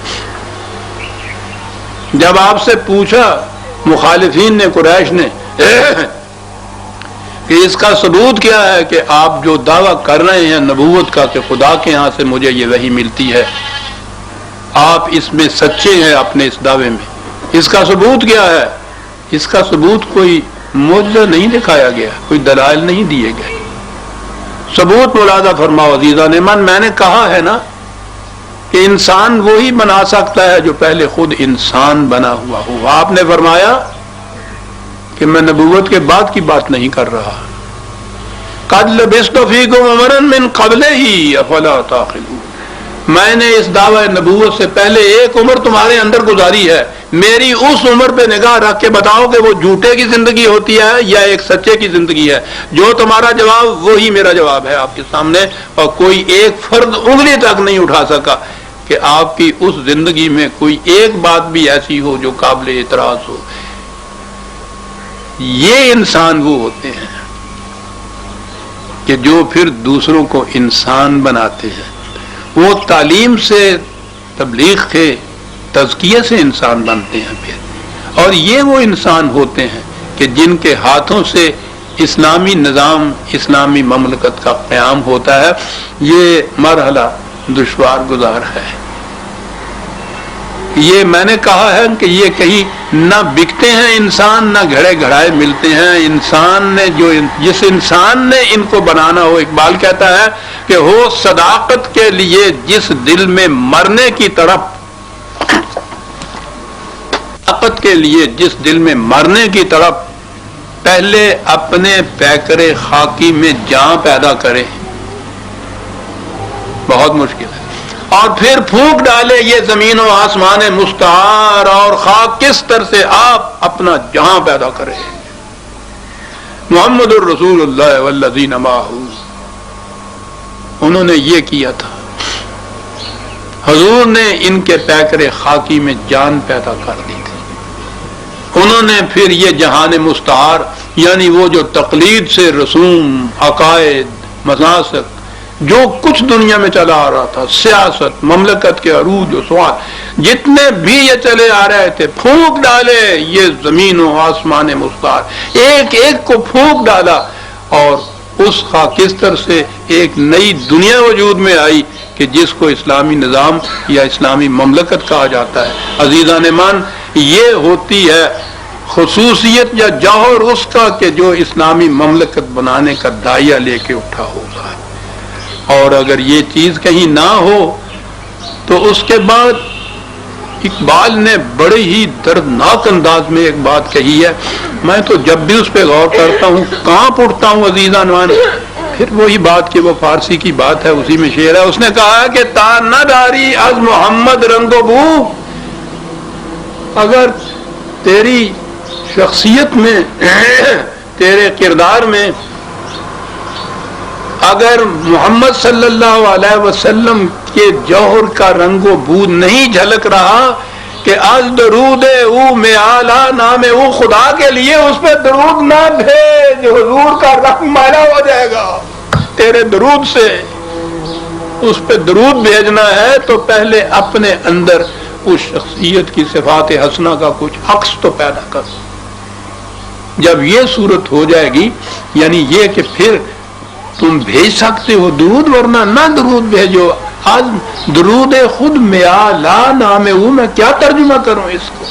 Speaker 1: جب آپ سے پوچھا مخالفین نے, قریش نے, کہ اس کا ثبوت کیا ہے کہ آپ جو دعویٰ کر رہے ہیں نبوت کا کہ خدا کے ہاں سے مجھے یہ وحی ملتی ہے, آپ اس میں سچے ہیں اپنے اس دعوے میں, اس کا ثبوت کیا ہے؟ اس کا ثبوت کوئی معجزہ نہیں دکھایا گیا, کوئی دلائل نہیں دیے گئے. ثبوت ملاحظہ فرماؤ عزیزان من, میں نے کہا ہے نا کہ انسان وہی بنا سکتا ہے جو پہلے خود انسان بنا ہوا ہو. آپ نے فرمایا کہ میں نبوت کے بعد کی بات نہیں کر رہا. قد لبثت فیکم عمرا من قبلہ افلا تعقلون, میں نے اس دعوی نبوت سے پہلے ایک عمر تمہارے اندر گزاری ہے. میری اس عمر پہ نگاہ رکھ کے بتاؤ کہ وہ جھوٹے کی زندگی ہوتی ہے یا ایک سچے کی زندگی ہے. جو تمہارا جواب وہی میرا جواب ہے آپ کے سامنے, اور کوئی ایک فرد انگلی تک نہیں اٹھا سکا کہ آپ کی اس زندگی میں کوئی ایک بات بھی ایسی ہو جو قابل اعتراض ہو. یہ انسان وہ ہوتے ہیں کہ جو پھر دوسروں کو انسان بناتے ہیں. وہ تعلیم سے، تبلیغ کے تزکیے سے انسان بنتے ہیں پھر. اور یہ وہ انسان ہوتے ہیں کہ جن کے ہاتھوں سے اسلامی نظام، اسلامی مملکت کا قیام ہوتا ہے. یہ مرحلہ دشوار گزار ہے. یہ میں نے کہا ہے کہ یہ کہیں نہ بکتے ہیں انسان، نہ گھڑے گھڑائے ملتے ہیں. انسان نے جس انسان نے ان کو بنانا ہو، اقبال کہتا ہے کہ ہو صداقت کے لیے جس دل میں مرنے کی طرف، صداقت کے لیے جس دل میں مرنے کی طرف پہلے اپنے پیکرے خاکی میں جان پیدا کرے. بہت مشکل ہے. اور پھر پھونک ڈالے یہ زمین و آسمان مستعار، اور خاک کس طرح سے آپ اپنا جہاں پیدا کرے. محمد الرسول اللہ والذین معہ، انہوں نے یہ کیا تھا. حضور نے ان کے پیکرے خاکی میں جان پیدا کر دی تھی. انہوں نے پھر یہ جہان مستعار، یعنی وہ جو تقلید سے رسوم، عقائد، مناسک، جو کچھ دنیا میں چلا آ رہا تھا، سیاست، مملکت کے عروج و سوال، جتنے بھی یہ چلے آ رہے تھے، پھونک ڈالے یہ زمین و آسمان مستعار. ایک ایک کو پھونک ڈالا، اور اس خاکستر سے ایک نئی دنیا وجود میں آئی کہ جس کو اسلامی نظام یا اسلامی مملکت کہا جاتا ہے. عزیزان مان، یہ ہوتی ہے خصوصیت یا جوہر اس کا کہ جو اسلامی مملکت بنانے کا دائیا لے کے اٹھا ہوگا. اور اگر یہ چیز کہیں نہ ہو تو اس کے بعد اقبال نے بڑے ہی دردناک انداز میں ایک بات کہی ہے. میں تو جب بھی اس پہ غور کرتا ہوں کانپ اٹھتا ہوں عزیزان. پھر وہی بات کہ وہ فارسی کی بات ہے، اسی میں شعر ہے. اس نے کہا کہ تا نہ داری از محمد رنگ و بو، اگر تیری شخصیت میں، تیرے کردار میں اگر محمد صلی اللہ علیہ وسلم کے جوہر کا رنگ و بو نہیں جھلک رہا کہ از درود او میں اعلی نام او خدا کے لیے اس پہ درود نہ بھیج، حضور کا رنگ مالا ہو جائے گا. تیرے درود سے اس پہ درود بھیجنا ہے تو پہلے اپنے اندر اس شخصیت کی صفات حسنہ کا کچھ عکس تو پیدا کر. جب یہ صورت ہو جائے گی، یعنی یہ کہ پھر تم بھیج سکتے ہو درود، ورنہ نہ درود بھیجو. آج درود خود میا لا نام او، میں کیا ترجمہ کروں اس کو.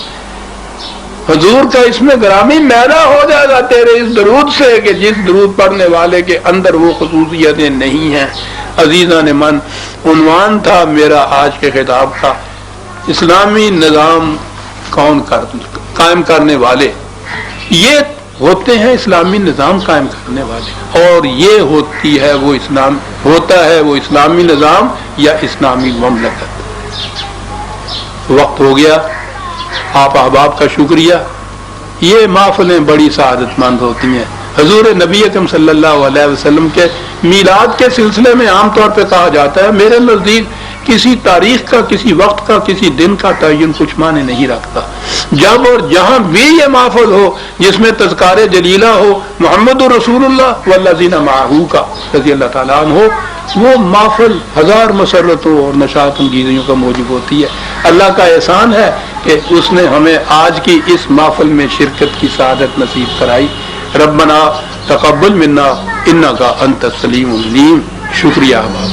Speaker 1: حضور کا اس میں گرامی میلا ہو جائے گا تیرے اس درود سے کہ جس درود پڑھنے والے کے اندر وہ خصوصیتیں نہیں ہیں. عزیزان من، عنوان تھا میرا آج کے خطاب کا اسلامی نظام قائم کرنے والے. یہ ہوتے ہیں اسلامی نظام قائم کرنے والے، اور یہ ہوتی ہے وہ اسلام، ہوتا ہے وہ اسلامی نظام یا اسلامی مملکت. وقت ہو گیا. آپ احباب کا شکریہ. یہ محفلیں بڑی سعادت مند ہوتی ہیں. حضور نبی اکرم صلی اللہ علیہ وسلم کے میلاد کے سلسلے میں عام طور پہ کہا جاتا ہے، میرے نزدیک کسی تاریخ کا، کسی وقت کا، کسی دن کا تعین کچھ معنی نہیں رکھتا. جب اور جہاں بھی یہ محفل ہو جس میں تذکار جلیلہ ہو محمد رسول اللہ والذین معہ کا رضی اللہ تعالیٰ عنہ ہو، وہ محفل ہزار مسرتوں اور نشاط انگیزیوں کا موجب ہوتی ہے. اللہ کا احسان ہے کہ اس نے ہمیں آج کی اس محفل میں شرکت کی سعادت نصیب کرائی. ربنا تقبل منا انک انت السمیع العلیم. شکریہ احباب.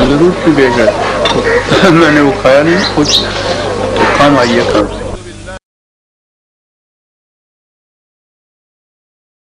Speaker 1: ضرور بھی بھیجا، میں نے وہ کھایا نہیں کچھ، تو کام آئیے کام.